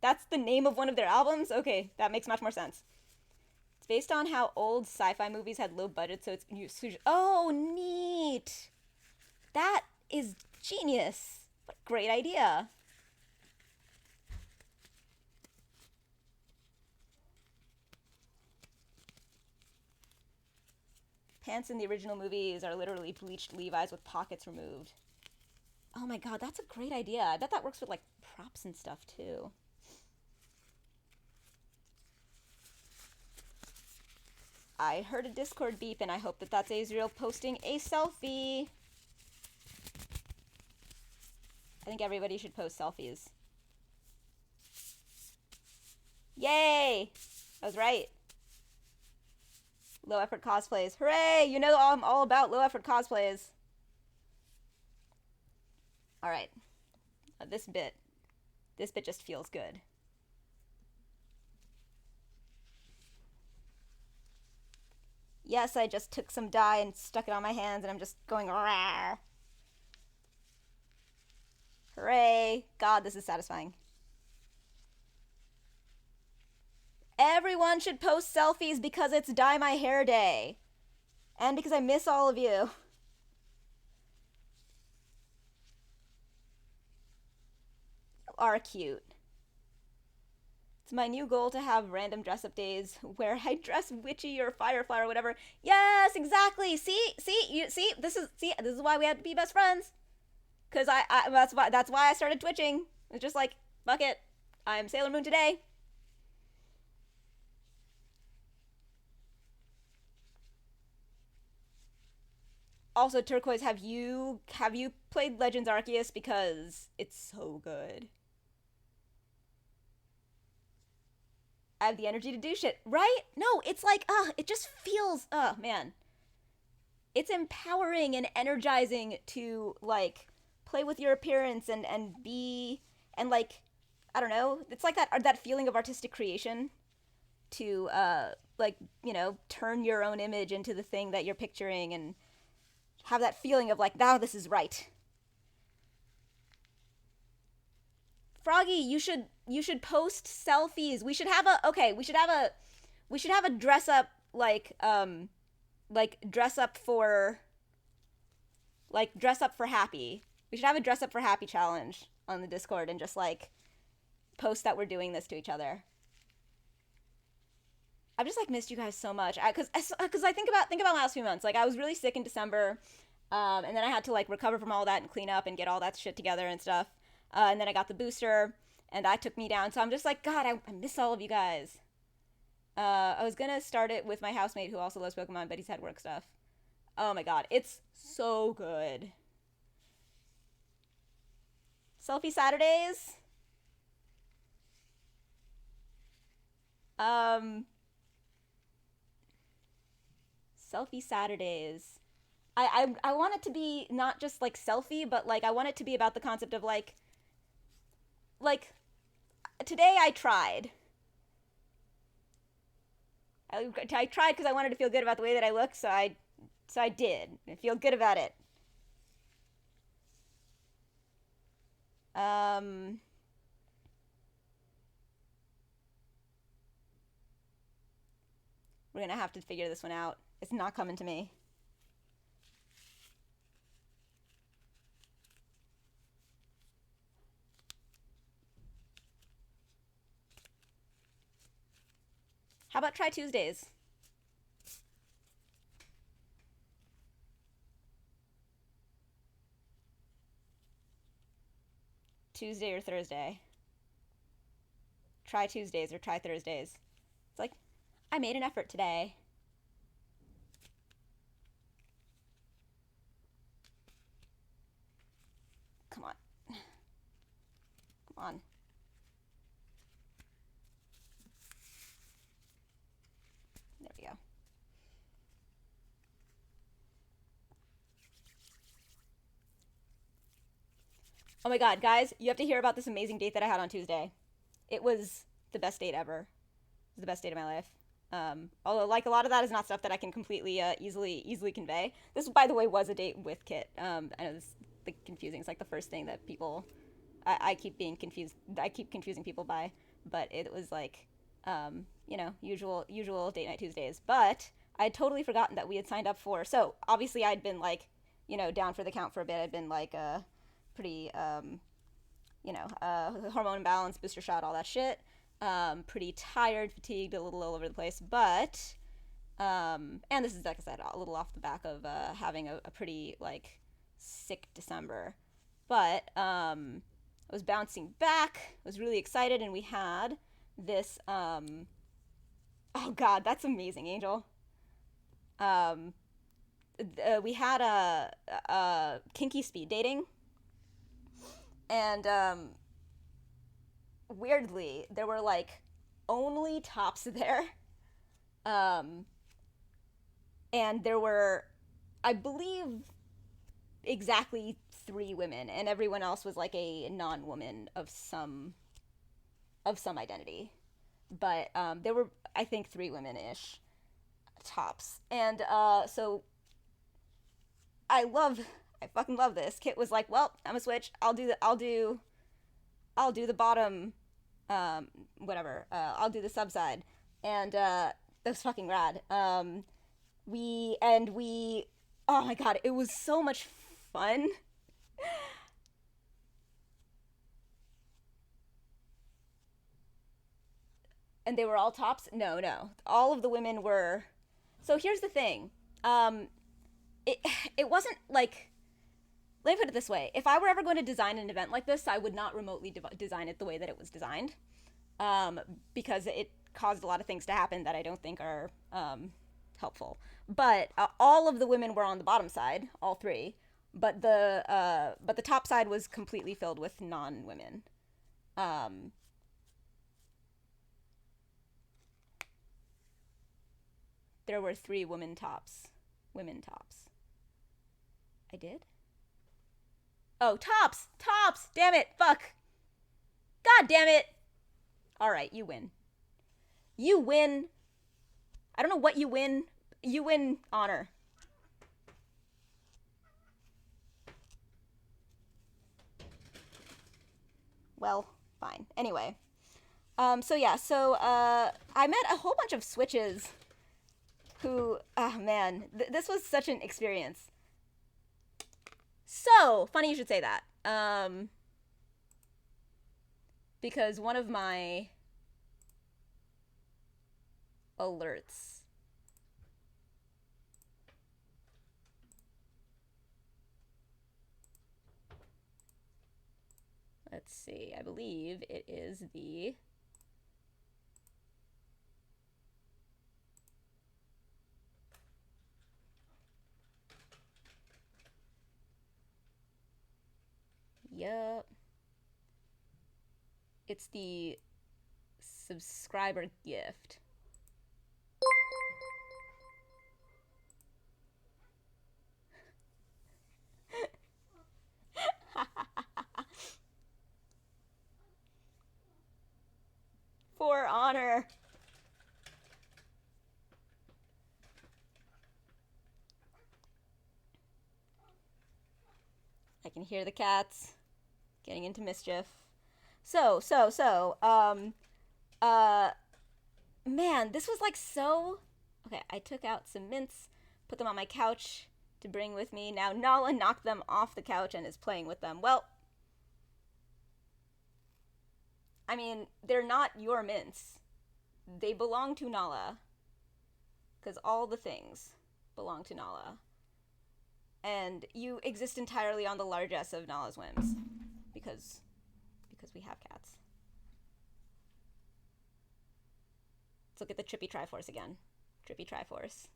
That's the name of one of their albums? Okay, that makes much more sense. It's based on how old sci-fi movies had low budgets, so it's oh, neat. That is genius. What a great idea. Pants in the original movies are literally bleached Levi's with pockets removed. Oh my god, that's a great idea. I bet that works with like props and stuff too. I heard a Discord beep and I hope that that's Azriel posting a selfie. I think everybody should post selfies. Yay! I was right. Low effort cosplays. Hooray! You know I'm all about low effort cosplays. Alright. This bit just feels good. Yes, I just took some dye and stuck it on my hands and I'm just going rawr. Hooray! God, this is satisfying. Everyone should post selfies because it's Dye My Hair Day. And because I miss all of you. You are cute. It's my new goal to have random dress-up days where I dress witchy or firefly or whatever. Yes, exactly. See, this is why we have to be best friends. Cause that's why I started twitching. It's just like, fuck it, I'm Sailor Moon today. Also, Turquoise, have you played Legends Arceus? Because it's so good. I have the energy to do shit, right? No, it's like, it just feels, man. It's empowering and energizing to, like, play with your appearance and be, and, like, I don't know, it's like that feeling of artistic creation to, like, you know, turn your own image into the thing that you're picturing and have that feeling of, like, now this is right. Froggy, you should post selfies. We should have a dress up dress up for happy. We should have a dress up for happy challenge on the Discord and just like post that we're doing this to each other. I've just like missed you guys so much because I think about my last few months. Like I was really sick in December, and then I had to like recover from all that and clean up and get all that shit together and stuff. And then I got the booster, and that took me down. So I'm just like, God, I miss all of you guys. I was gonna start it with my housemate who also loves Pokemon, but he's had work stuff. Oh my God, it's so good. Selfie Saturdays. Selfie Saturdays. I want it to be not just like selfie, but like I want it to be about the concept of like today I tried. I tried because I wanted to feel good about the way that I look, so I did. I feel good about it. We're gonna have to figure this one out. It's not coming to me. How about try Tuesdays? Tuesday or Thursday. Try Tuesdays or try Thursdays. It's like, I made an effort today. Come on. Come on. There we go. Oh my God, guys, you have to hear about this amazing date that I had on Tuesday. It was the best date ever. It was the best date of my life. Although, like, a lot of that is not stuff that I can completely easily convey. This, by the way, was a date with Kit. I know this is like, confusing. It's like the first thing that people, I keep being confused. I keep confusing people by, but it was like, you know, usual date night Tuesdays. But I had totally forgotten that we had signed up for. So obviously, I'd been like, you know, down for the count for a bit. I'd been like, pretty, you know, hormone imbalance, booster shot, all that shit. Pretty tired, fatigued, a little all over the place, but, and this is, like I said, a little off the back of, having a pretty, like, sick December, but, I was bouncing back, I was really excited, and we had this, oh God, that's amazing, Angel. We had a kinky speed dating, and, weirdly, there were like only tops there. And there were, I believe, exactly 3 women, and everyone else was like a non-woman of some identity. But there were, I think, 3 women-ish tops. And so I fucking love this. Kit was like, well, I'm gonna switch. I'll do the bottom, whatever. I'll do the sub side, and that was fucking rad. We, oh my God, it was so much fun. And they were all tops? No, all of the women were. So here's the thing. It wasn't like. Let me put it this way. If I were ever going to design an event like this, I would not remotely design it the way that it was designed, because it caused a lot of things to happen that I don't think are helpful. But all of the women were on the bottom side, all 3. But the top side was completely filled with non-women. There were 3 women tops. I did? Oh, tops! Damn it! Fuck! God damn it! Alright, you win. I don't know what you win. You win honor. Well, Fine. Anyway. So yeah, I met a whole bunch of switches who, oh man, this was such an experience. So, funny you should say that. Because one of my alerts. Let's see, I believe it is the. Yup. It's the subscriber gift. For honor. I can hear the cats getting into mischief. Man, this was like so. Okay, I took out some mints, put them on my couch to bring with me. Now Nala knocked them off the couch and is playing with them. Well, I mean, they're not your mints. They belong to Nala. Because all the things belong to Nala. And you exist entirely on the largesse of Nala's whims. Because we have cats. Let's look at the Trippy Triforce again. Trippy Triforce.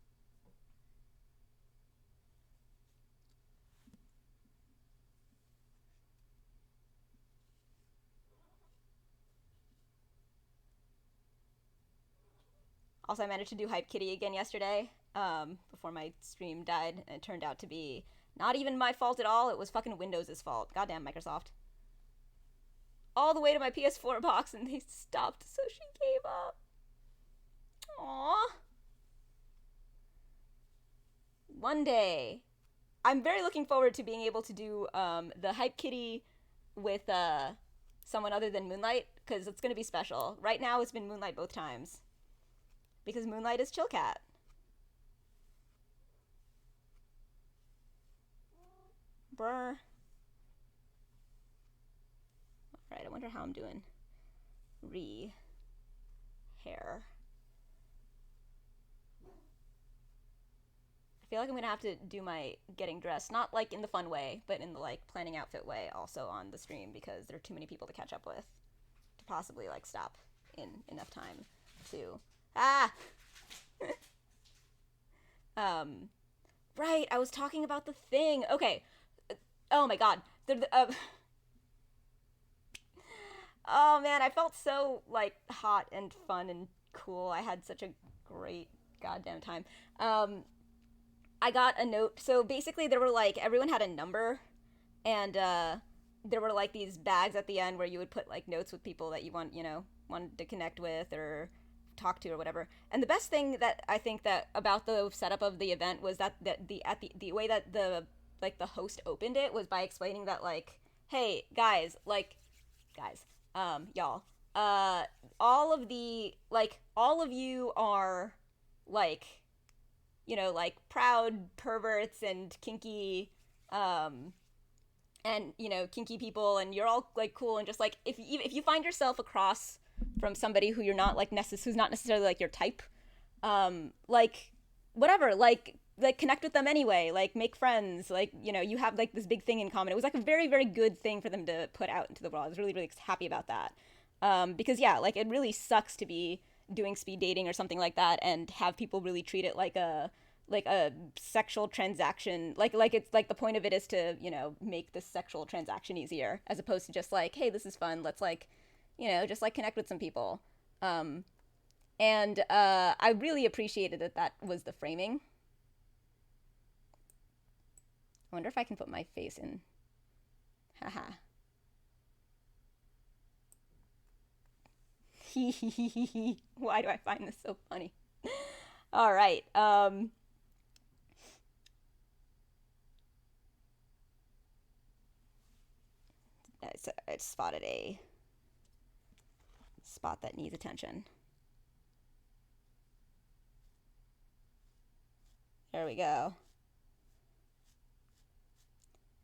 Also, I managed to do Hype Kitty again yesterday, before my stream died, and it turned out to be not even my fault at all. It was fucking Windows' fault. Goddamn Microsoft. All the way to my PS4 box, and they stopped, so she gave up. Aww. One day. I'm very looking forward to being able to do the Hype Kitty with someone other than Moonlight, because it's going to be special. Right now, it's been Moonlight both times. Because Moonlight is chill cat. Brr. Alright, I wonder how I'm doing. Hair. I feel like I'm gonna have to do my getting dressed, not like in the fun way, but in the like planning outfit way also on the stream, because there are too many people to catch up with to possibly like stop in enough time to right, I was talking about the thing. Okay. Oh my god. Oh man, I felt so like hot and fun and cool. I had such a great goddamn time. I got a note. So basically, there were like everyone had a number, and there were like these bags at the end where you would put like notes with people that you wanted to connect with or talk to or whatever. And the best thing that I think that about the setup of the event was that the way that the host opened it was by explaining that like, hey guys, y'all, all of you are like, like proud perverts and kinky, and kinky people, and you're all like cool, and just like if you find yourself across from somebody who you're not like who's not necessarily like your type, like whatever, like connect with them anyway, like make friends, like you have like this big thing in common. It was like a very very good thing for them to put out into the world. I was really really happy about that, because yeah, like it really sucks to be doing speed dating or something like that and have people really treat it like a sexual transaction, like it's like the point of it is to make this sexual transaction easier, as opposed to just like, hey, this is fun, let's like just like connect with some people. And I really appreciated that was the framing. I wonder if I can put my face in. Haha. Why do I find this so funny? All right. I spotted a spot that needs attention. There we go.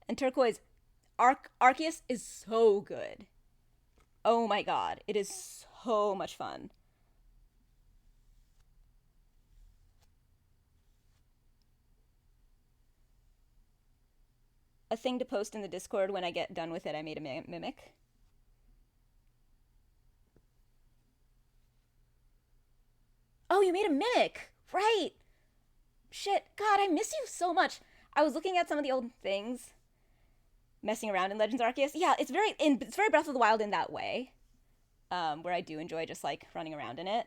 And turquoise, Arceus is so good. Oh my god, it is so much fun. A thing to post in the Discord when I get done with it, I made a mimic. Oh, you made a mimic! Right! Shit, God, I miss you so much. I was looking at some of the old things, messing around in Legends Arceus. Yeah, it's very Breath of the Wild in that way, where I do enjoy just like running around in it.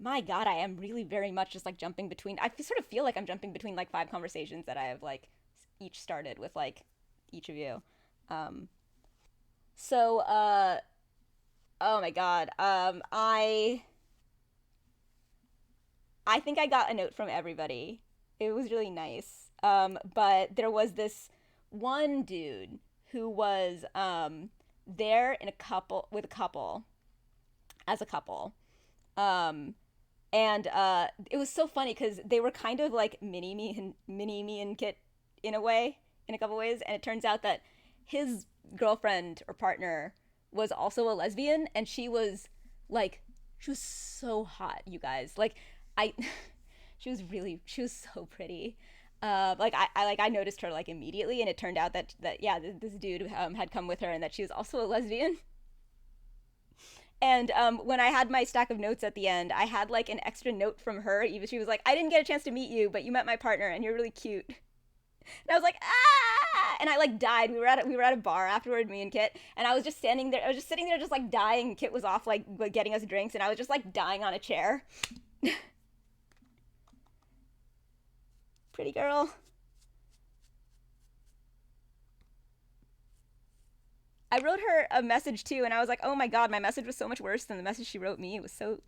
My God, I am really very much just like jumping between. I sort of feel like I'm jumping between like 5 conversations that I have like each started with like each of you. Um, so, oh my God, I think I got a note from everybody. It was really nice. But there was this one dude who was there in a couple with a couple as a couple. Um, and it was so funny because they were kind of like mini me and Kit in a way, in a couple ways. And it turns out that his girlfriend or partner was also a lesbian, and like she was so hot, you guys. Like I she was so pretty. Like I noticed her like immediately, and it turned out that yeah, this dude had come with her, and that she was also a lesbian. And when I had my stack of notes at the end, I had like an extra note from her. Even she was like, "I didn't get a chance to meet you, but you met my partner, and you're really cute." And I was like, "Ah!" And I like died. We were at a bar afterward, me and Kit, and I was just standing there. I was just sitting there, just like dying. Kit was off like getting us drinks, and I was just like dying on a chair. Pretty girl. I wrote her a message too, and I was like, "Oh my God, my message was so much worse than the message she wrote me. It was so,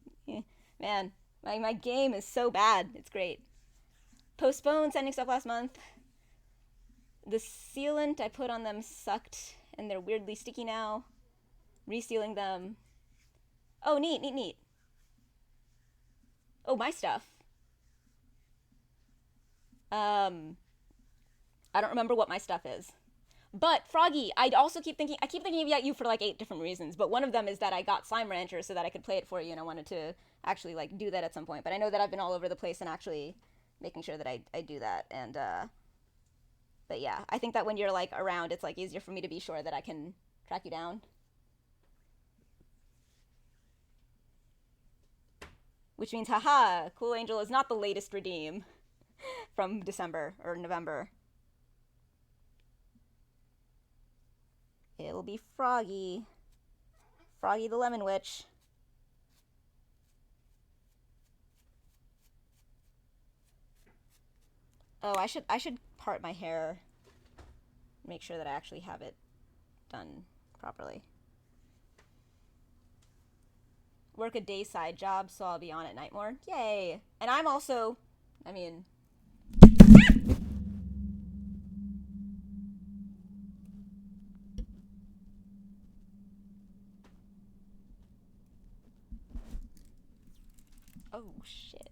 man, my game is so bad. It's great." Postponed sending stuff last month. The sealant I put on them sucked, and they're weirdly sticky now. Resealing them. Oh, neat, neat, neat. Oh, my stuff. Um, I don't remember what my stuff is. But Froggy, I keep thinking about you for like 8 different reasons. But one of them is that I got Slime Rancher so that I could play it for you, and I wanted to actually like do that at some point. But I know that I've been all over the place and actually making sure that I do that. And but yeah, I think that when you're like around, it's like easier for me to be sure that I can track you down. Which means, haha, Cool Angel is not the latest redeem from December or November. It'll be Froggy. Froggy the Lemon Witch. Oh, I should part my hair. Make sure that I actually have it done properly. Work a day side job, so I'll be on at night more. Yay! And I'm also, I mean, oh shit.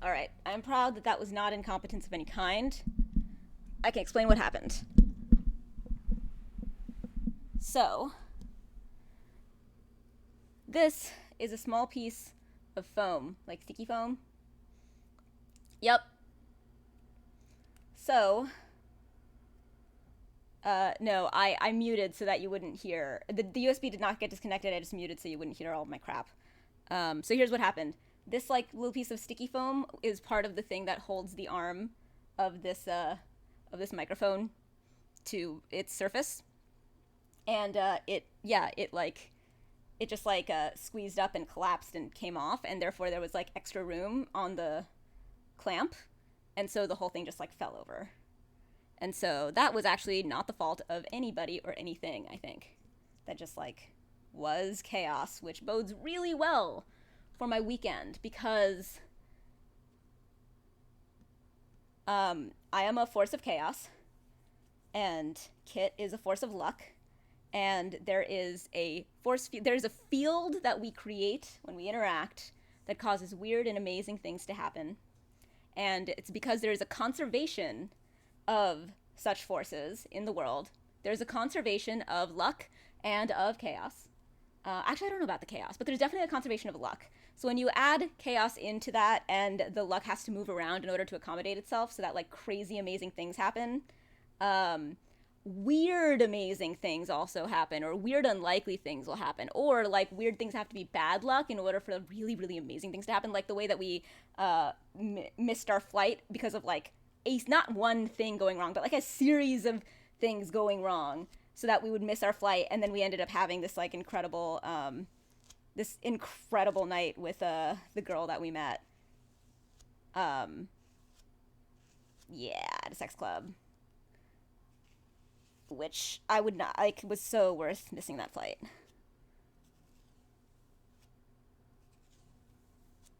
All right, I'm proud that that was not incompetence of any kind. I can explain what happened. So, this is a small piece of foam, like sticky foam. Yep. So, no, I muted so that you wouldn't hear. The USB did not get disconnected. I just muted so you wouldn't hear all of my crap. So here's what happened. This like little piece of sticky foam is part of the thing that holds the arm of this microphone to its surface, and it just like squeezed up and collapsed and came off, and therefore there was like extra room on the clamp, and so the whole thing just like fell over. And so that was actually not the fault of anybody or anything, I think. That just like was chaos, which bodes really well for my weekend because I am a force of chaos and Kit is a force of luck, and there is a there's a field that we create when we interact that causes weird and amazing things to happen. And it's because there is a conservation of such forces in the world. There's a conservation of luck and of chaos. Actually, I don't know about the chaos, but there's definitely a conservation of luck. So when you add chaos into that and the luck has to move around in order to accommodate itself so that like crazy amazing things happen, weird amazing things also happen, or weird unlikely things will happen, or like weird things have to be bad luck in order for really really amazing things to happen, like the way that we missed our flight because of like not one thing going wrong, but like a series of things going wrong so that we would miss our flight, and then we ended up having this like incredible night with the girl that we met at a sex club, which I would not like, was so worth missing that flight.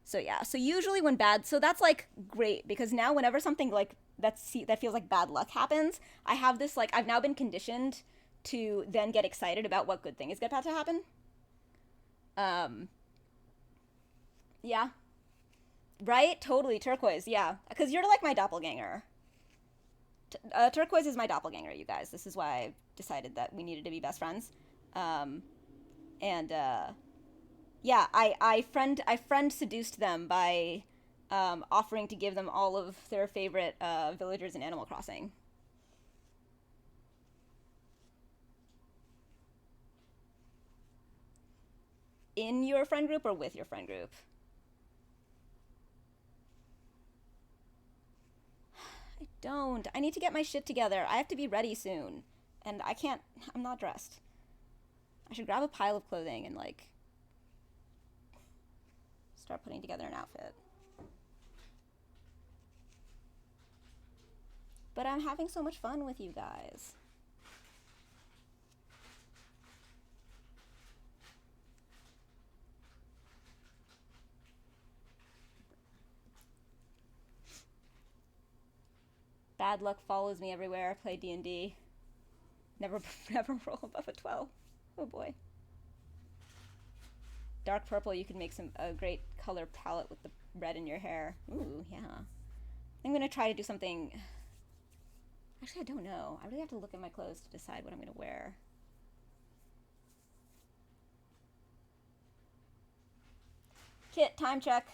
So yeah, so usually when so that's like great because now whenever something like that feels like bad luck happens, I have this like, I've now been conditioned to then get excited about what good thing is about to happen. Yeah. Right? Totally. Turquoise, yeah. Because you're like my doppelganger. Turquoise is my doppelganger, you guys. This is why I decided that we needed to be best friends. Um, and yeah, I friend seduced them by offering to give them all of their favorite villagers in Animal Crossing. In your friend group or with your friend group? I don't. I need to get my shit together. I have to be ready soon. And I can't. I'm not dressed. I should grab a pile of clothing and, like, start putting together an outfit. But I'm having so much fun with you guys. Bad luck follows me everywhere. I play D&D. Never roll above a 12. Oh boy. Dark purple, you could make a great color palette with the red in your hair. Ooh, yeah. I'm gonna try to do something. Actually, I don't know. I really have to look at my clothes to decide what I'm gonna wear. Kit, time check.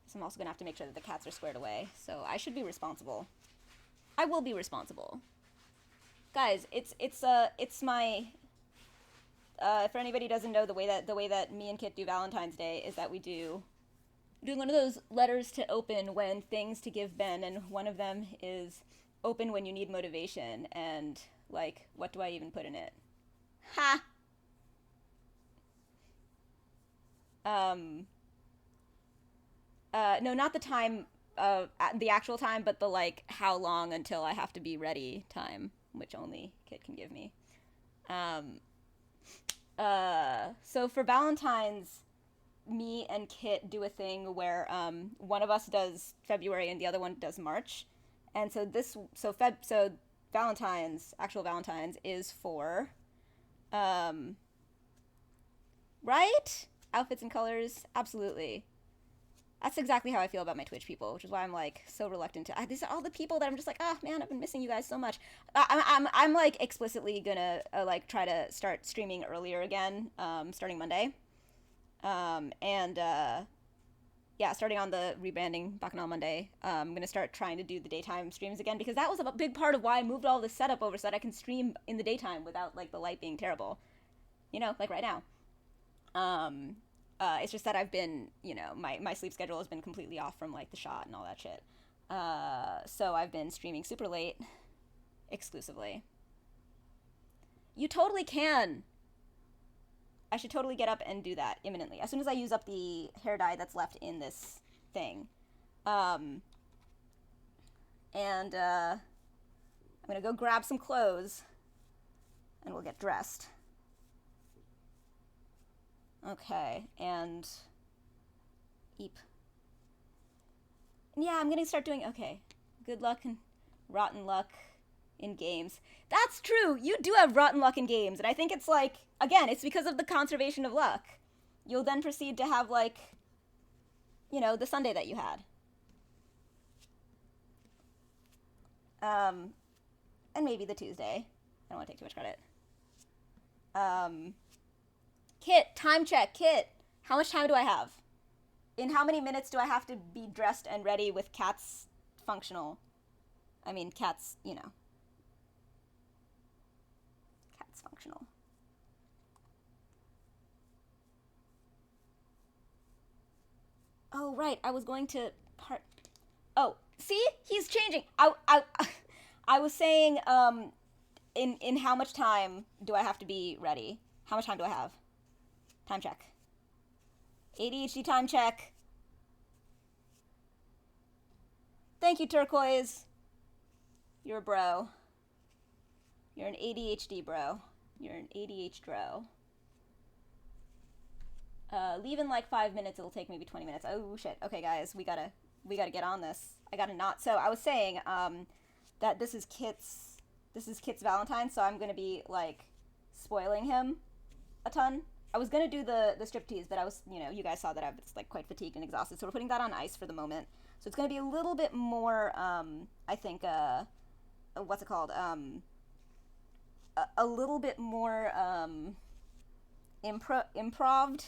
So I'm also gonna have to make sure that the cats are squared away. So I should be responsible. I will be responsible. Guys, it's my for anybody who doesn't know, the way that me and Kit do Valentine's Day is that we do one of those letters to open when things to give Ben, and one of them is open when you need motivation, and like, what do I even put in it? Ha. No, not the time, the actual time, but the like how long until I have to be ready time, which only Kit can give me. So for Valentine's, me and Kit do a thing where one of us does February and the other one does March, and so Valentine's, actual Valentine's, is for Right? Outfits and colors, absolutely. That's exactly how I feel about my Twitch people, which is why I'm like so reluctant to. These are all the people that I'm just like, oh man, I've been missing you guys so much. I'm like explicitly gonna like try to start streaming earlier again, starting Monday, and yeah, starting on the rebranding Bacchanal Monday. I'm gonna start trying to do the daytime streams again because that was a big part of why I moved all this setup over so that I can stream in the daytime without like the light being terrible. You know, like right now. Um, it's just that I've been, you know, my sleep schedule has been completely off from like the shot and all that shit. So I've been streaming super late exclusively. You totally can. I should totally get up and do that imminently. As soon as I use up the hair dye that's left in this thing. Um, and I'm gonna go grab some clothes and we'll get dressed. Okay, and Eep. Yeah, I'm gonna start doing. Okay, good luck and rotten luck in games. That's true. You do have rotten luck in games, and I think it's like again, it's because of the conservation of luck. You'll then proceed to have like, you know, the Sunday that you had. Um, and maybe the Tuesday. I don't want to take too much credit. Um, Kit, time check. Kit, how much time do I have? In how many minutes do I have to be dressed and ready with Cat's functional? I mean, Cat's, you know. Cat's functional. Oh, right. I was going to part. Oh, see? He's changing. I was saying, in how much time do I have to be ready? How much time do I have? Time check. ADHD time check. Thank you, Turquoise. You're a bro. You're an ADHD bro. You're an ADHD bro. Leave in like 5 minutes. It'll take maybe 20 minutes. Oh shit. Okay, guys, we gotta get on this. I gotta not. So I was saying that this is Kit's Valentine. So I'm gonna be like spoiling him a ton. I was gonna do the striptease, but I was, you know, you guys saw that I was like quite fatigued and exhausted. So we're putting that on ice for the moment. So it's gonna be a little bit more. I think. What's it called? A little bit more improved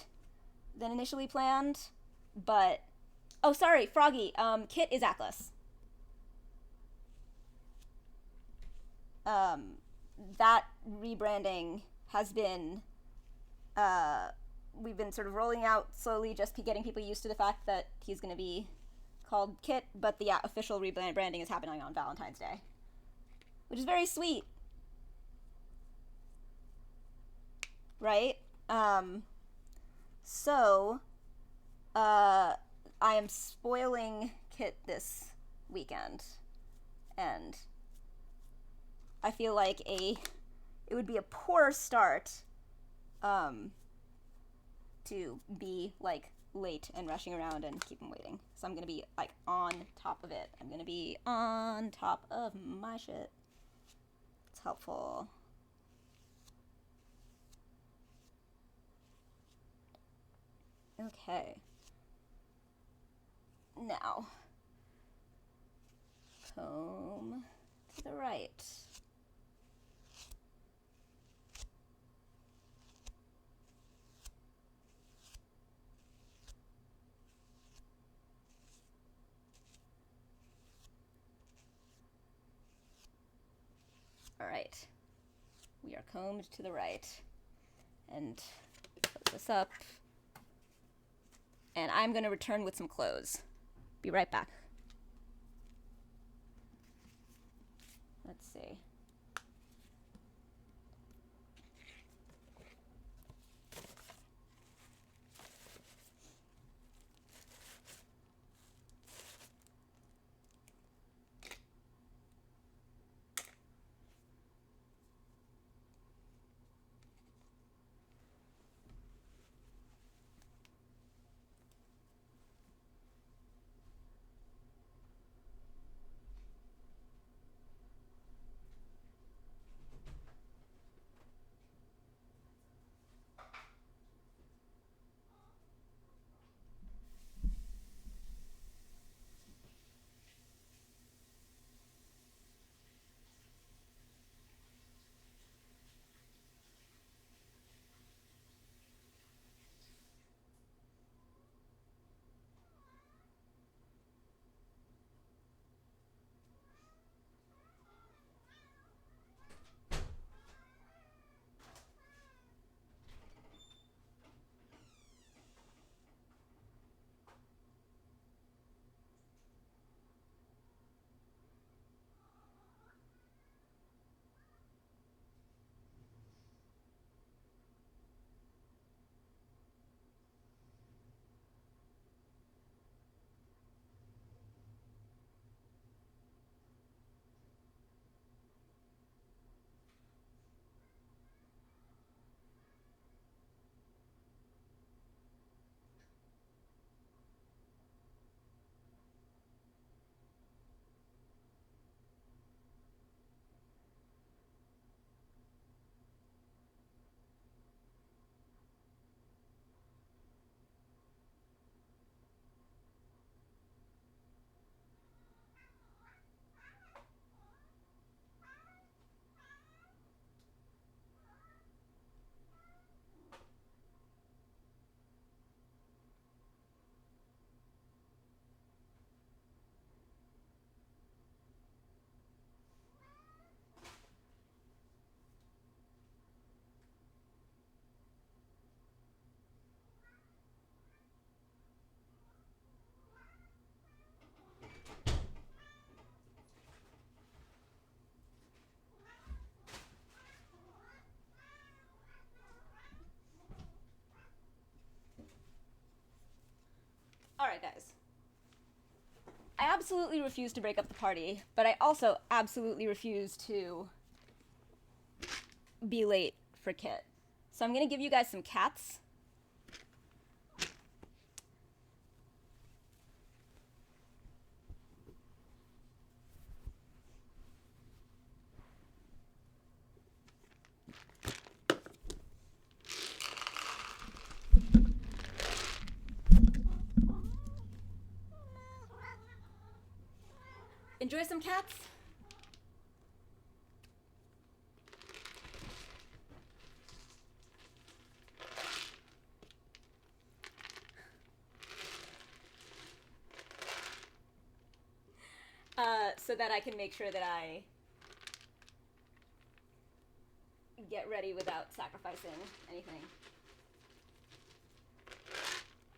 than initially planned, but oh, sorry, Froggy. Kit is Atlas. Um, that rebranding has been we've been sort of rolling out slowly, just getting people used to the fact that he's going to be called Kit, but the official rebranding is happening on Valentine's Day, which is very sweet, right? So, I am spoiling Kit this weekend, and I feel like it would be a poor start, to be like late and rushing around and keep him waiting. So I'm gonna be like on top of it. I'm gonna be on top of my shit. It's helpful. Okay. Now, comb to the right. All right. We are combed to the right. And close this up. And I'm going to return with some clothes. Be right back. Let's see. Alright, guys. I absolutely refuse to break up the party, but I also absolutely refuse to be late for Kit. So I'm gonna give you guys some cats. Enjoy some cats? So that I can make sure that I get ready without sacrificing anything.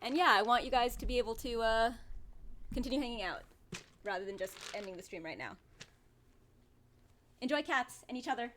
And yeah, I want you guys to be able to continue hanging out rather than just ending the stream right now. Enjoy cats and each other.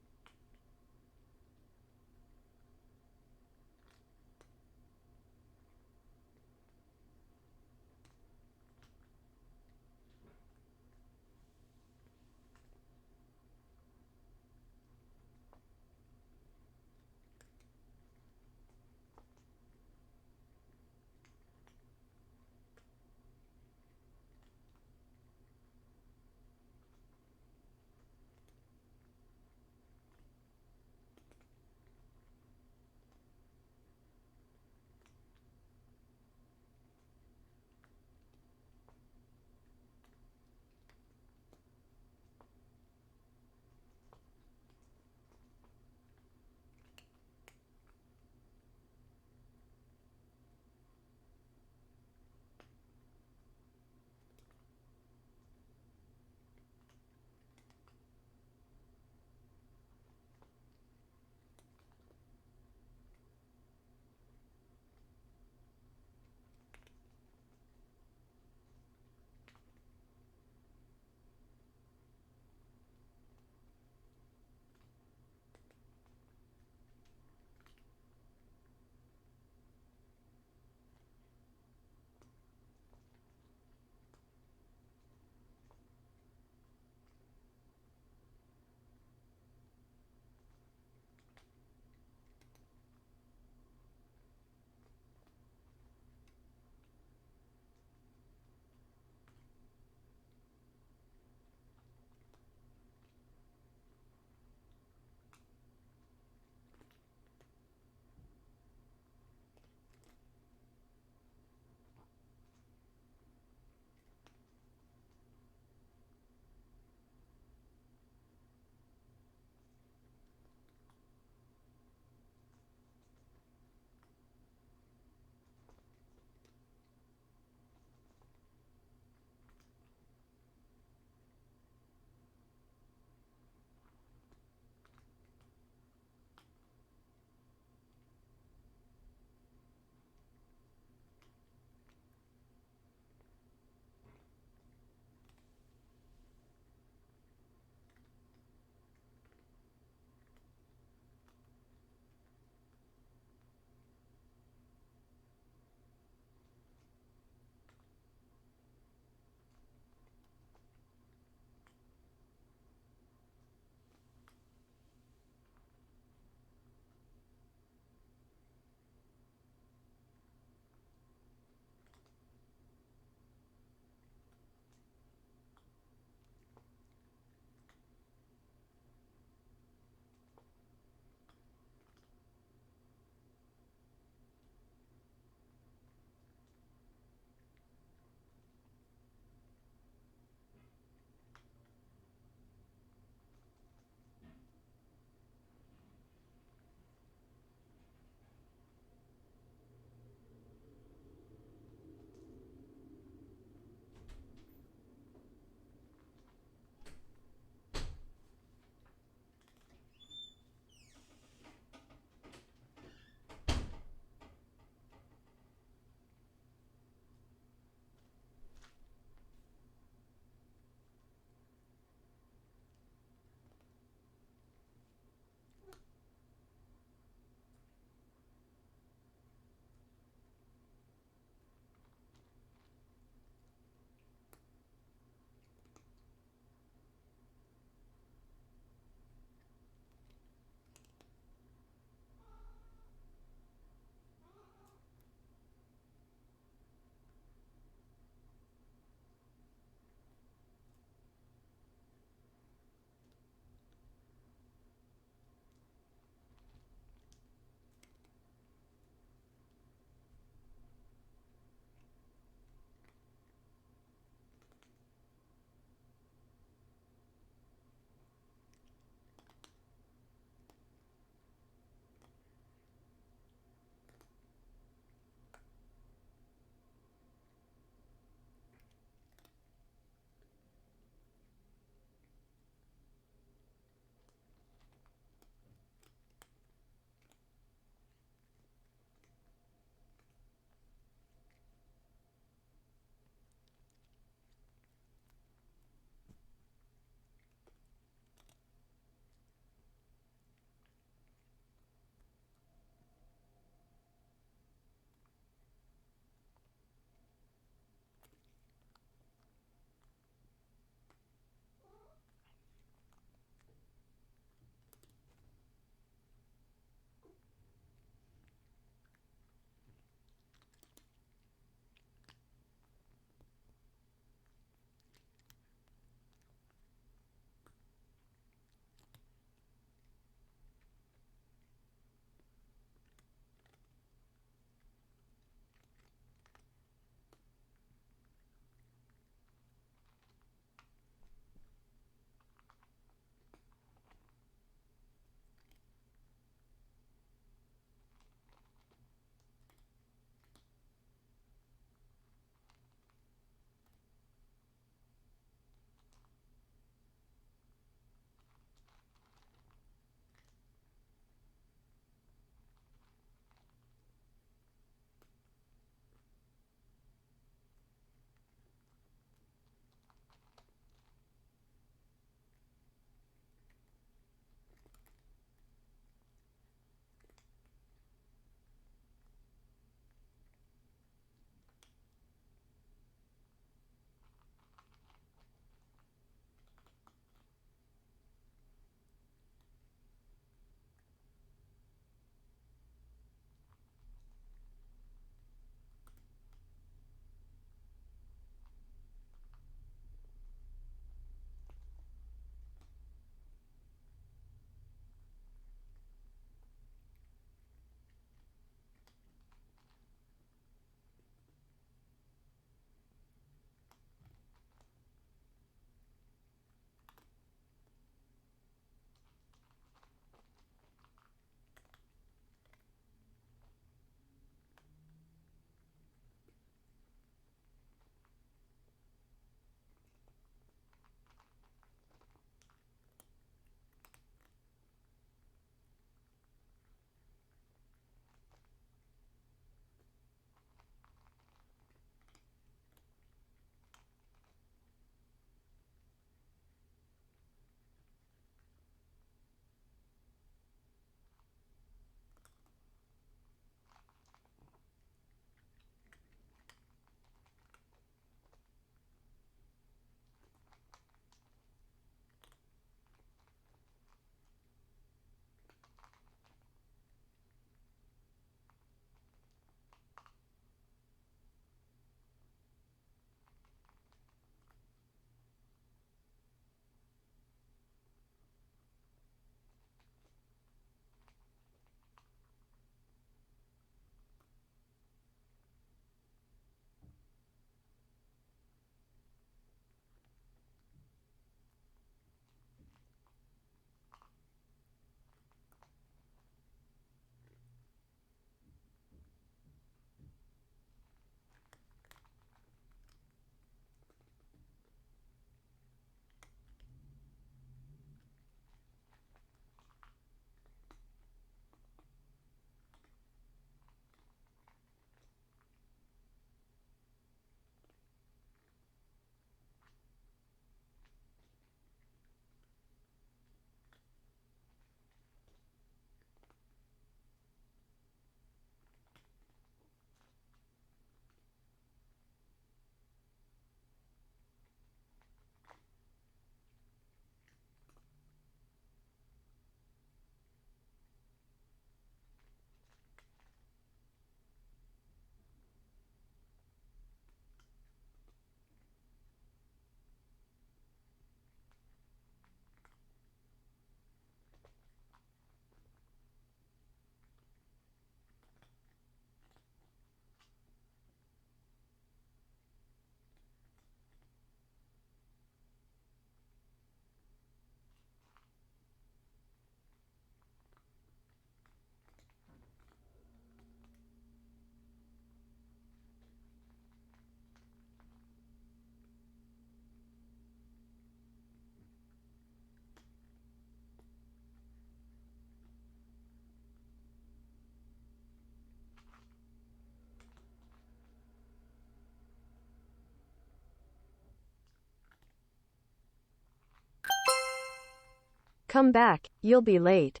Come back, you'll be late.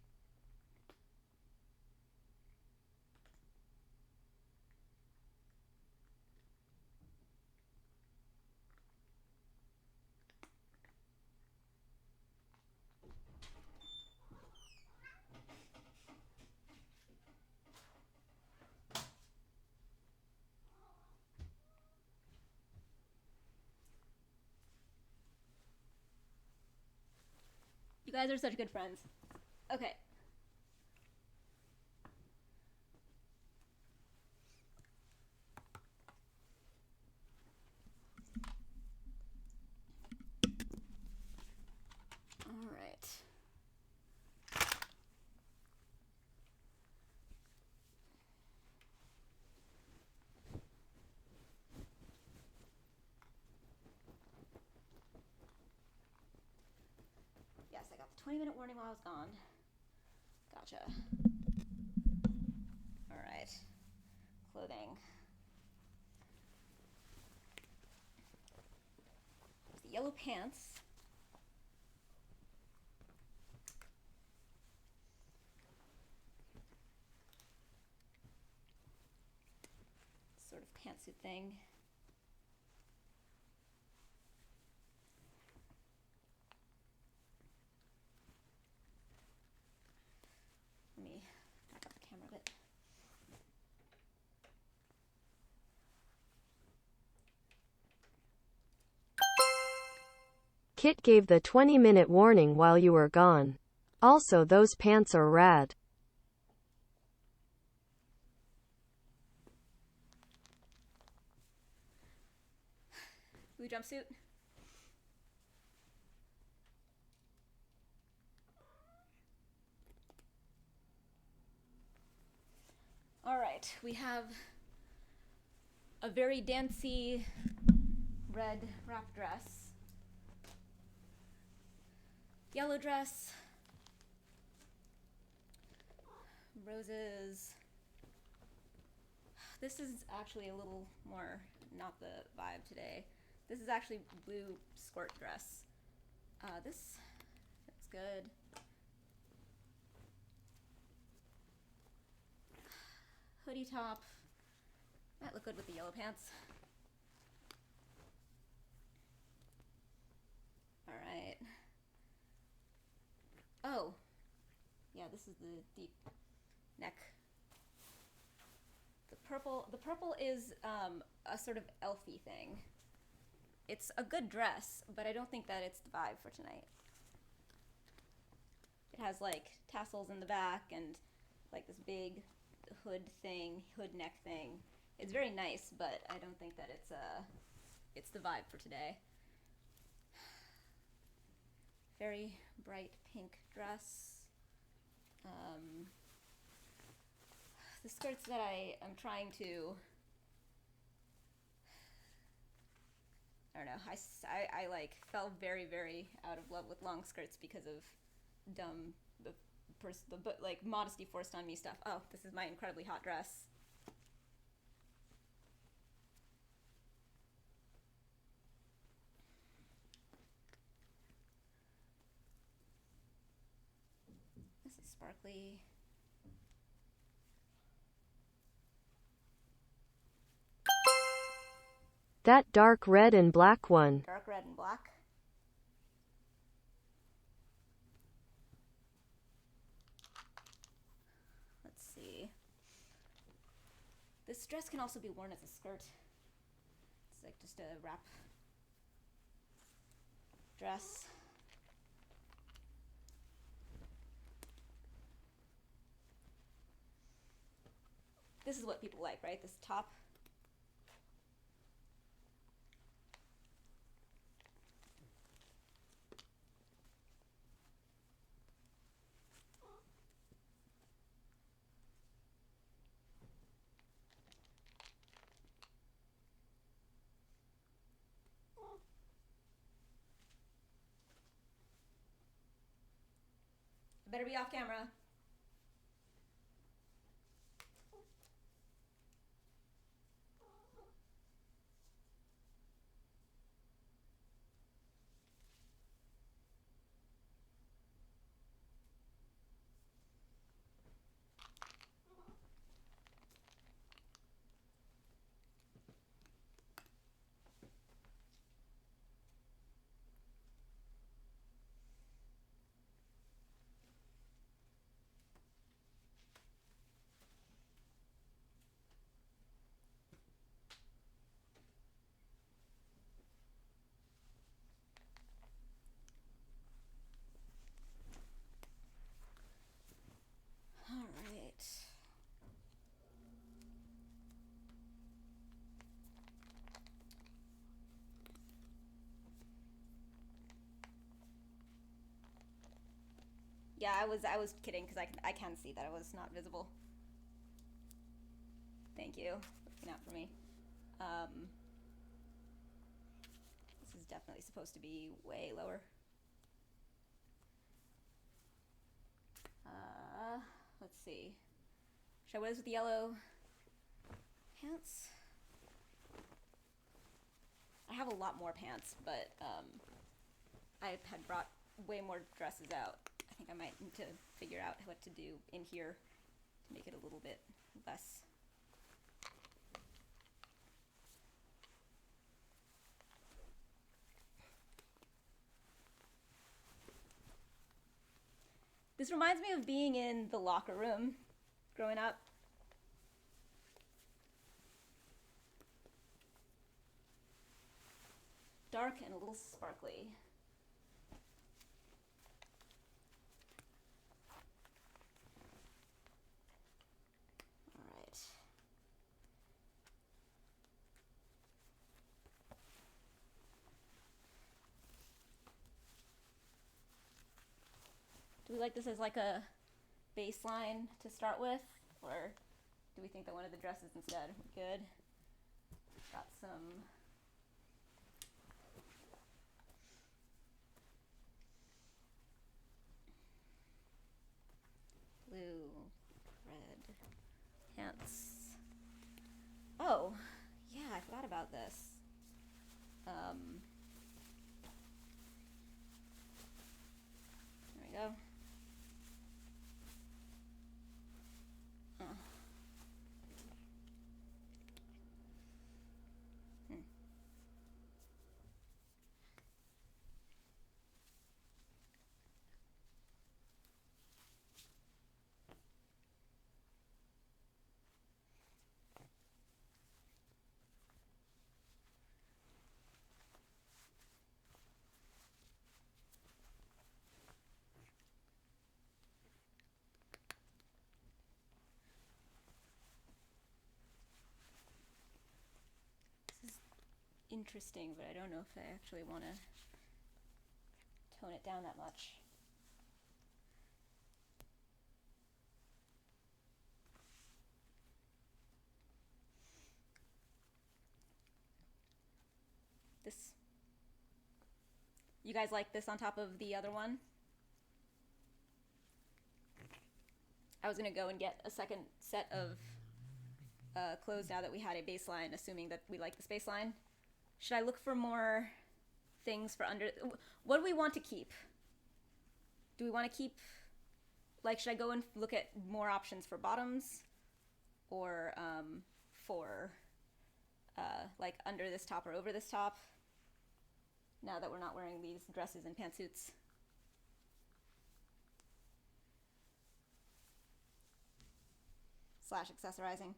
You guys are such good friends. Okay. All right. Yes, I got the 20-minute warning while I was gone. Gotcha. All right. Clothing. There's the yellow pants. Sort of pantsuit thing. Let me back up the camera a bit. Kit gave the 20-minute warning while you were gone. Also, those pants are rad. Blue jumpsuit. All right, we have a very dancey red wrap dress, yellow dress, roses. This is actually a little more not the vibe today. This is actually blue skirt dress. This fits good. Hoodie top. Might look good with the yellow pants. All right. Oh, yeah, this is the deep neck. The purple is a sort of elfy thing. It's a good dress, but I don't think that it's the vibe for tonight. It has like tassels in the back and like this big hood neck thing. It's very nice, but I don't think that it's the vibe for today. Very bright pink dress. The skirts that I am trying to, I don't know, I like fell very, very out of love with long skirts because of dumb, like modesty forced on me stuff. Oh, this is my incredibly hot dress. This is sparkly. That dark red and black one. Dark red and black. Let's see. This dress can also be worn as a skirt. It's like just a wrap dress. This is what people like, right? This top. I better be off camera. Yeah, I was kidding because I can see that it was not visible. Thank you for looking out for me. This is definitely supposed to be way lower. Let's see. Should I wear this with the yellow pants? I have a lot more pants, but I had brought way more dresses out. I think I might need to figure out what to do in here to make it a little bit less. This reminds me of being in the locker room growing up. Dark and a little sparkly. All right. Do we like this as like a baseline to start with, or do we think that one of the dresses instead? Good. Got some blue, red pants. Oh, yeah, I forgot about this. There we go. This is interesting, but I don't know if I actually want to tone it down that much. This. You guys like this on top of the other one? I was gonna go and get a second set of clothes now that we had a baseline, assuming that we like this baseline. Should I look for more things for under? What do we want to keep? Do we want to keep, like, should I go and look at more options for bottoms, or for like under this top or over this top? Now that we're not wearing these dresses and pantsuits. / accessorizing.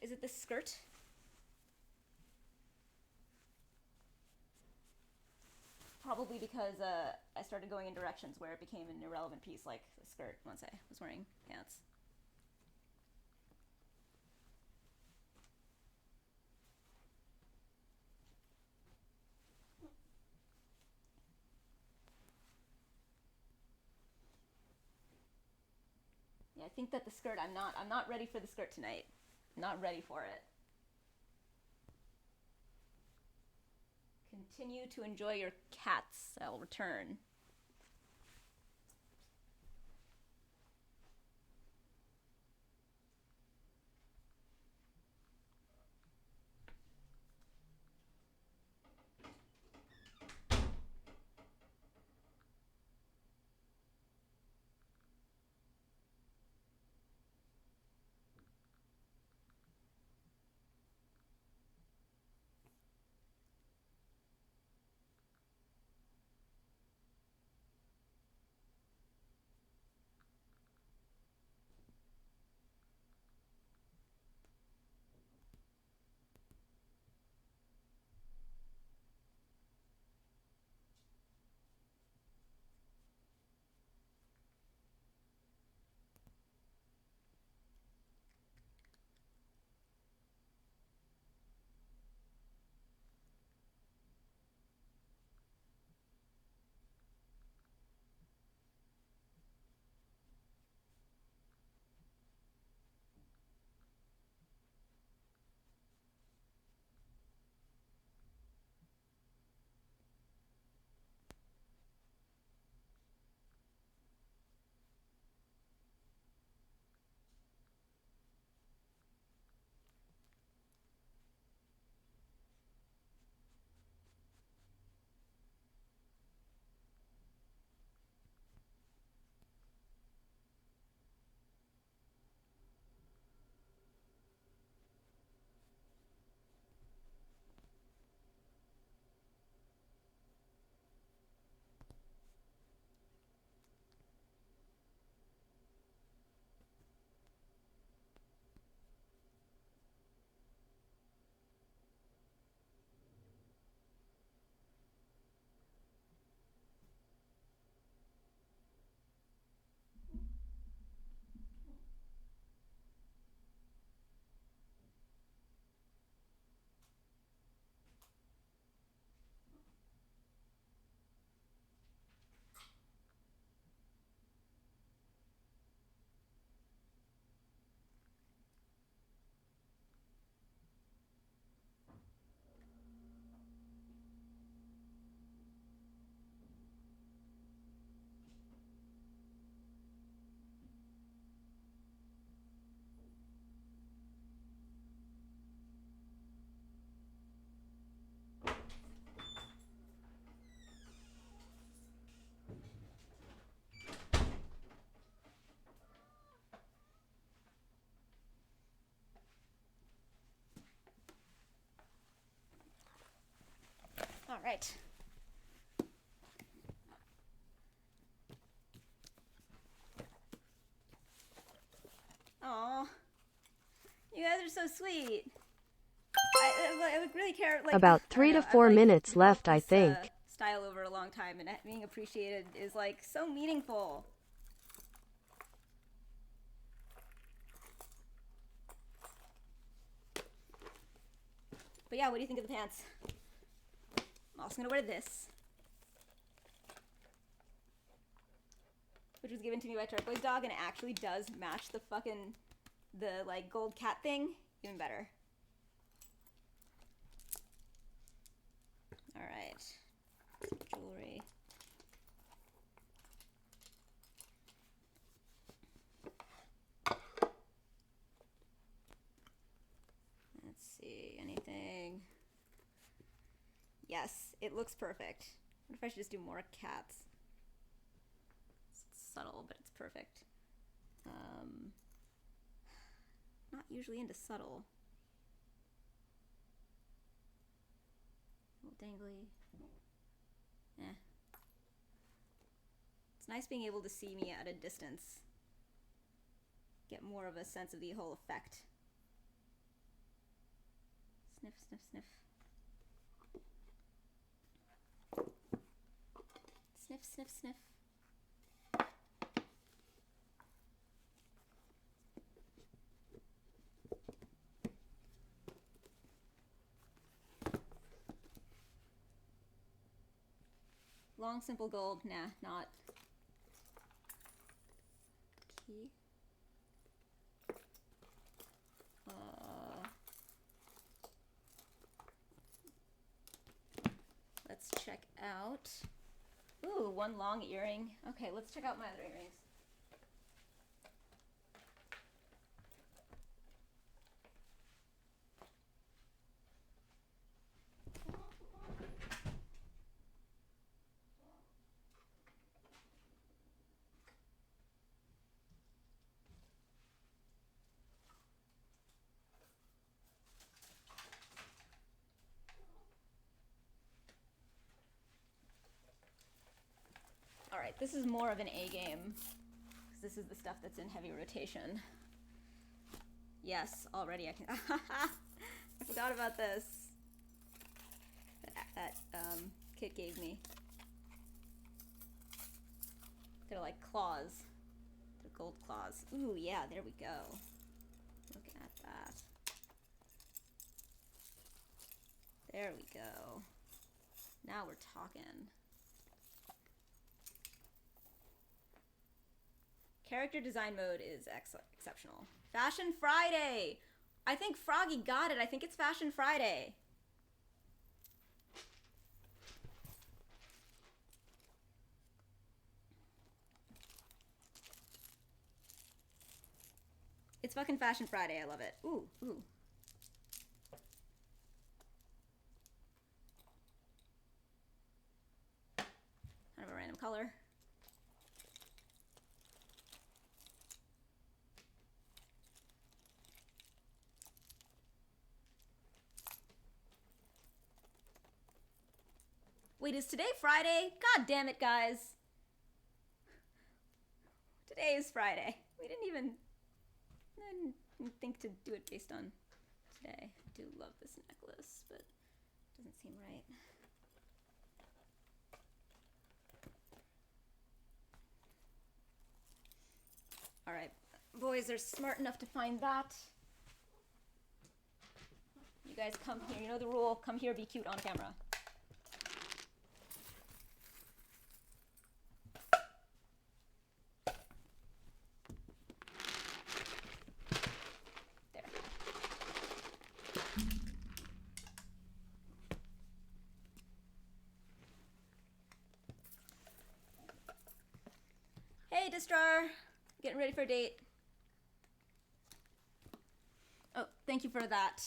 Is it the skirt? Probably because I started going in directions where it became an irrelevant piece, like the skirt, once I was wearing pants. Yeah, I think that the skirt, I'm not ready for the skirt tonight. Not ready for it. Continue to enjoy your cats. I'll return. right. Aw. You guys are so sweet. I would really care. Like, About I 3 don't to know, 4 I've, like, minutes developed left, I this, think. Style over a long time, and being appreciated is like so meaningful. But yeah, what do you think of the pants? I'm also gonna wear this, which was given to me by Turquoise Dog, and it actually does match the fucking like gold cat thing even better. All right, jewelry. Let's see, anything. Yes, it looks perfect. What if I should just do more cats? It's subtle, but it's perfect. Not usually into subtle. A little dangly. Eh. It's nice being able to see me at a distance. Get more of a sense of the whole effect. Sniff, sniff, sniff. Sniff, sniff, sniff. Long, simple gold. Nah, not. Key. Let's check out. Ooh, one long earring. Okay, let's check out my other earrings. Alright, this is more of an A game, because this is the stuff that's in heavy rotation. Yes, already I can... I forgot about this. That Kit gave me. They're like claws. They're gold claws. Ooh, yeah, there we go. Look at that. There we go. Now we're talking. Character design mode is exceptional. Fashion Friday! I think Froggy got it. I think it's Fashion Friday. It's fucking Fashion Friday. I love it. Ooh, ooh. Kind of a random color. Wait, is today Friday? God damn it, guys. Today is Friday. I didn't think to do it based on today. I do love this necklace, but it doesn't seem right. Alright, boys are smart enough to find that. You guys come here. You know the rule. Come here, be cute on camera. Hey, Distrar! Getting ready for a date. Oh, thank you for that.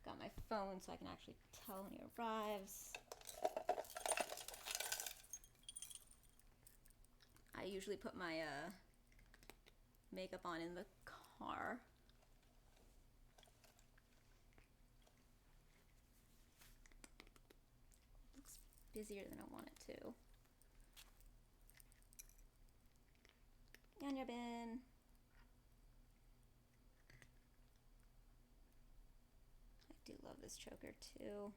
Got my phone so I can actually tell when he arrives. I usually put my makeup on in the car. busier than I want it to. Yanya bin. I do love this choker too.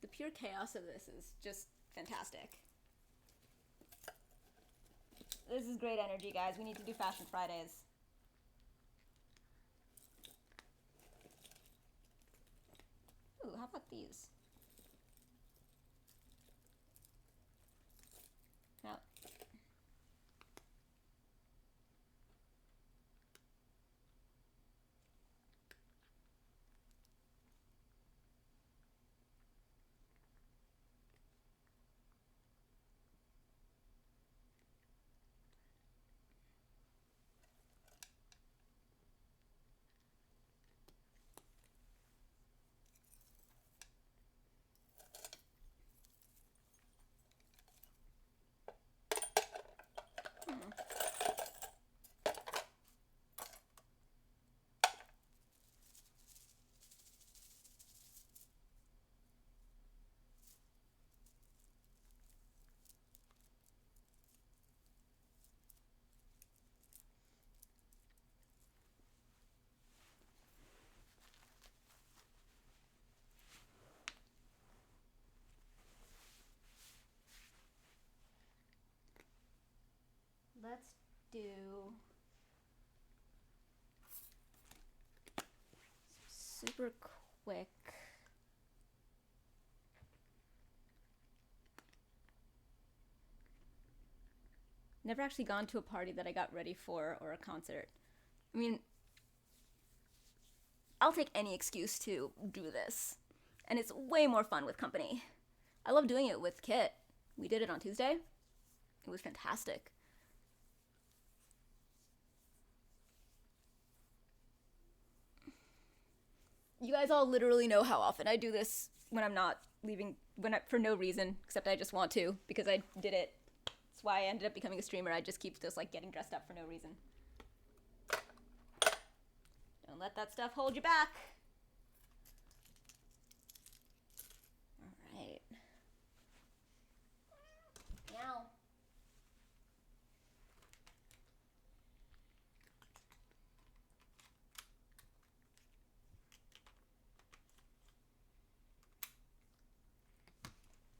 The pure chaos of this is just fantastic. This is great energy, guys. We need to do Fashion Fridays. Ooh, how about these? Now, let's do super quick. Never actually gone to a party that I got ready for or a concert. I mean, I'll take any excuse to do this. And it's way more fun with company. I love doing it with Kit. We did it on Tuesday. It was fantastic. You guys all literally know how often I do this when I'm not leaving, for no reason, except I just want to, because I did it. That's why I ended up becoming a streamer. I just keep just like getting dressed up for no reason. Don't let that stuff hold you back. All right. Meow.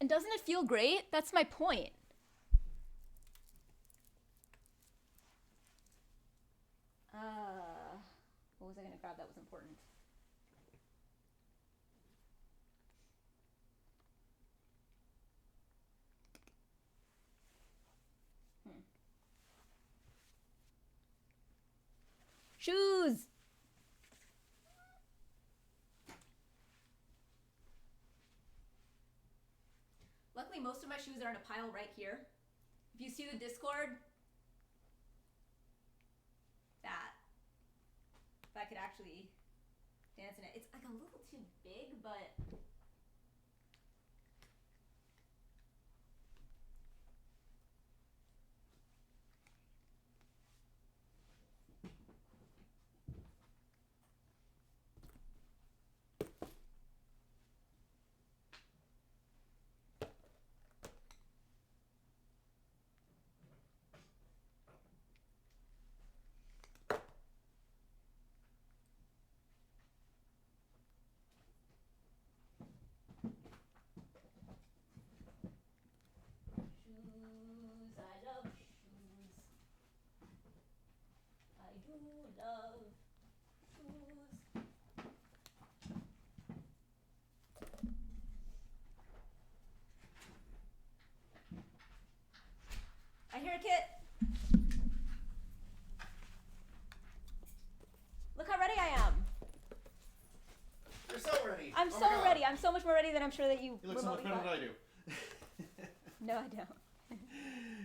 And doesn't it feel great? That's my point. What was I gonna grab that was important? Shoes! Luckily, most of my shoes are in a pile right here. If you see the Discord, that. If I could actually dance in it. It's like a little too big, but... Shoes, I love shoes. I do love shoes. I hear a Kit. Look how ready I am. You're so ready. I'm so ready. I'm so much more ready than I'm sure that you look so much better than I do. No, I don't.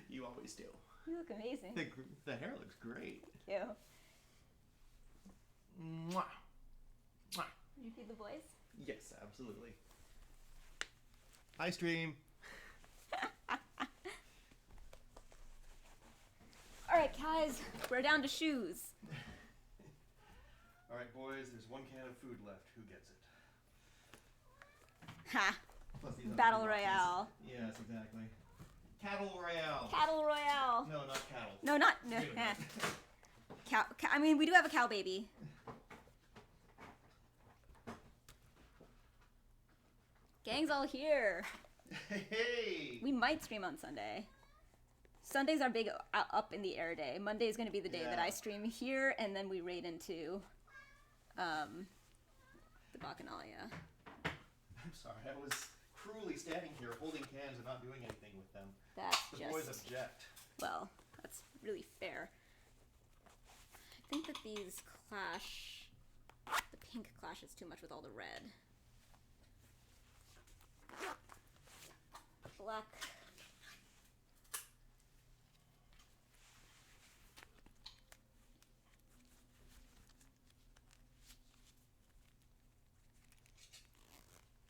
You always do. You look amazing. The hair looks great. Thank you. Mwah. Mwah. Did you feed the boys? Yes, absolutely. Hi, stream. All right, guys, we're down to shoes. All right, boys. There's one can of food left. Who gets it? Ha! Plus these other Battle boxes. Royale. Yes, exactly. Cattle Royale. Cattle Royale. No, not cattle. No, not no. Wait a minute. Cow. I mean, we do have a cow baby. Gang's all here. Hey. We might stream on Sunday. Sunday's our big up in the air day. Monday's gonna be the day that I Yeah. stream here, and then we raid into, the Bacchanalia. I'm sorry. I was cruelly standing here holding cans and not doing anything with them. That's The just boys object. well, that's really fair. I think that these clash. The pink clashes too much with all the red. Black.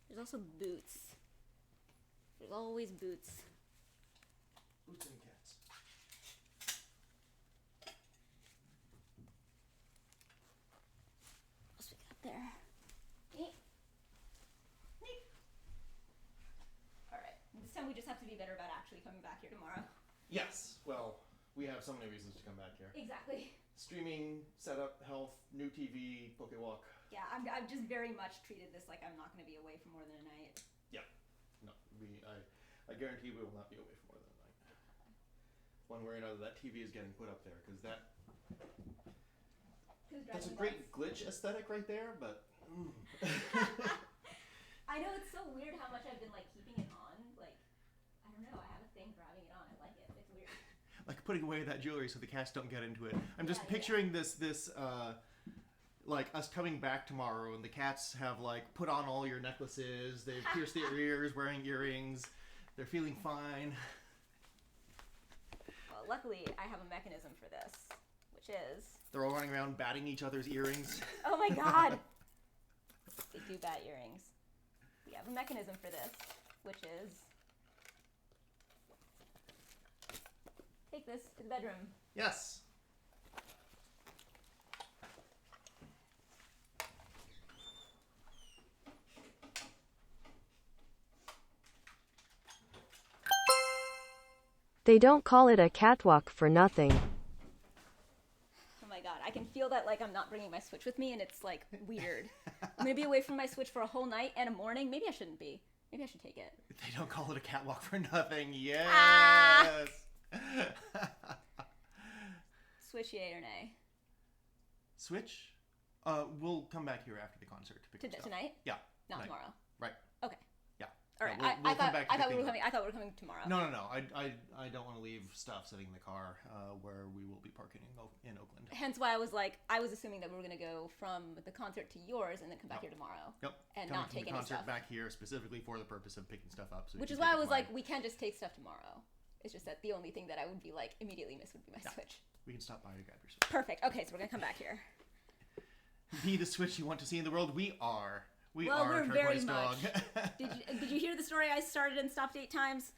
There's also boots. There's always boots. Boots and cats. What else we got there? Neat. Neat. Alright. This time we just have to be better about actually coming back here tomorrow. Yes. Well, we have so many reasons to come back here. Exactly. Streaming, setup, health, new TV, Pokewalk. Yeah, I've just very much treated this like I'm not going to be away for more than a night. Yeah. No, I guarantee we will not be away for more than a night. One way or another, that TV is getting put up there because that's a great glitch aesthetic right there. But I know it's so weird how much I've been like keeping it on. Like, I don't know. I have a thing for having it on. I like it. It's weird. like putting away that jewelry so the cats don't get into it. I'm just Yeah, picturing this like us coming back tomorrow and the cats have like put on all your necklaces, they've pierced their ears, wearing earrings, they're feeling fine. Well, luckily I have a mechanism for this, which is They're all running around batting each other's earrings. oh my god, they do bat earrings. We have a mechanism for this, which is take this to the bedroom. Yes. They don't call it a catwalk for nothing. Oh my god, I can feel that like I'm not bringing my Switch with me and it's like weird. I'm gonna be away from my Switch for a whole night and a morning. Maybe I shouldn't be. Maybe I should take it. They don't call it a catwalk for nothing. Yes. Ah! Switch yay or nay? Switch? We'll come back here after the concert to pick up stuff. Tonight? Yeah. Not tonight. tomorrow. Right. Okay. Yeah. All right. Yeah, we'll come back to I thought pick we were things coming. I thought we were coming tomorrow. No. I don't want to leave stuff sitting in the car where we will be parking in Oakland. Hence why I was like, I was assuming that we were gonna go from the concert to yours and then come back here tomorrow. Yep. And Coming not from take the any concert stuff. back here specifically for the purpose of picking stuff up. So we Which can is why take I it was tomorrow. like, we can't just take stuff tomorrow. It's just that the only thing that I would be like immediately miss would be my Switch. We can stop by to grab your Switch. Perfect. Okay, so we're gonna come back here. Be the Switch you want to see in the world. We are. We Well, are we're a very turquoise dog. Did you hear the story I started and stopped 8 times?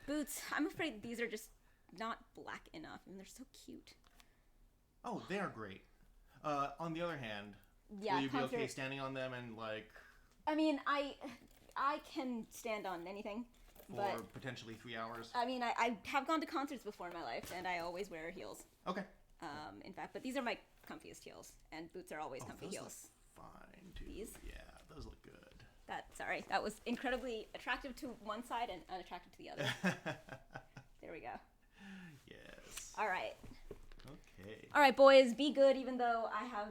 Boots. I'm afraid these are just not black enough, and they're so cute. Oh, they are great. On the other hand, Yeah, will you be okay concert- standing on them and like I mean, I can stand on anything, for but potentially 3 hours? I mean, I have gone to concerts before in my life, and I always wear heels. Okay. In fact, but these are my comfiest heels, and boots are always comfy those heels. look fine too. These? Yeah, those look good. Sorry, that was incredibly attractive to one side and unattractive to the other. There we go. Yes. All right. Okay. All right, boys, be good, even though I have...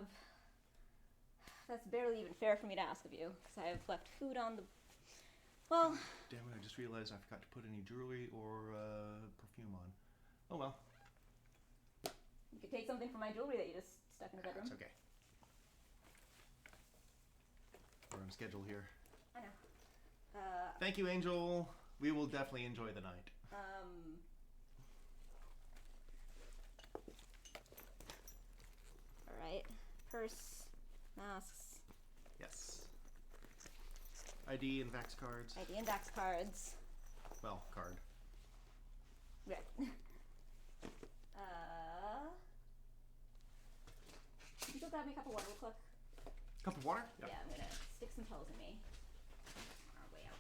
That's barely even fair for me to ask of you, because I have left food on the... Well... Damn it, I just realized I forgot to put any jewelry or perfume on. Oh well. You could take something from my jewelry that you just stuck in the bedroom. It's okay. We're on schedule here. I know. Thank you, Angel. We will definitely enjoy the night. Alright. Purse, masks. Yes. ID and Vax cards. ID and Vax cards. Well, card. Right. Can you go grab me a cup of water real quick? Cup of water? Yeah, I'm gonna stick some pills in me. On our way out.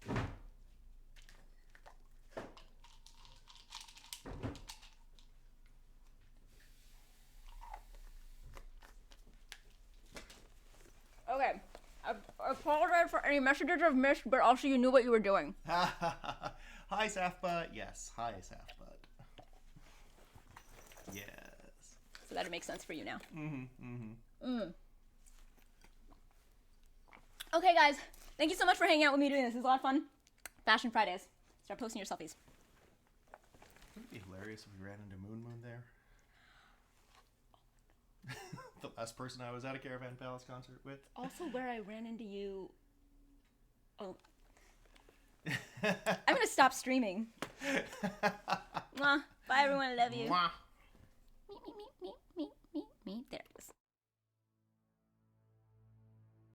There we go. Okay. I apologize for any messages I've missed, but also you knew what you were doing. Hi, Safbutt. Yes. Hi, Safbutt. Yes. So that'll make sense for you now. Okay, guys. Thank you so much for hanging out with me doing this. It was a lot of fun. Fashion Fridays. Start posting your selfies. Wouldn't it be hilarious if we ran into Moon Moon there? The last person I was at a Caravan Palace concert with. Also, where I ran into you. Oh. I'm gonna stop streaming. Mwah. Bye, everyone. I love you. Mwah.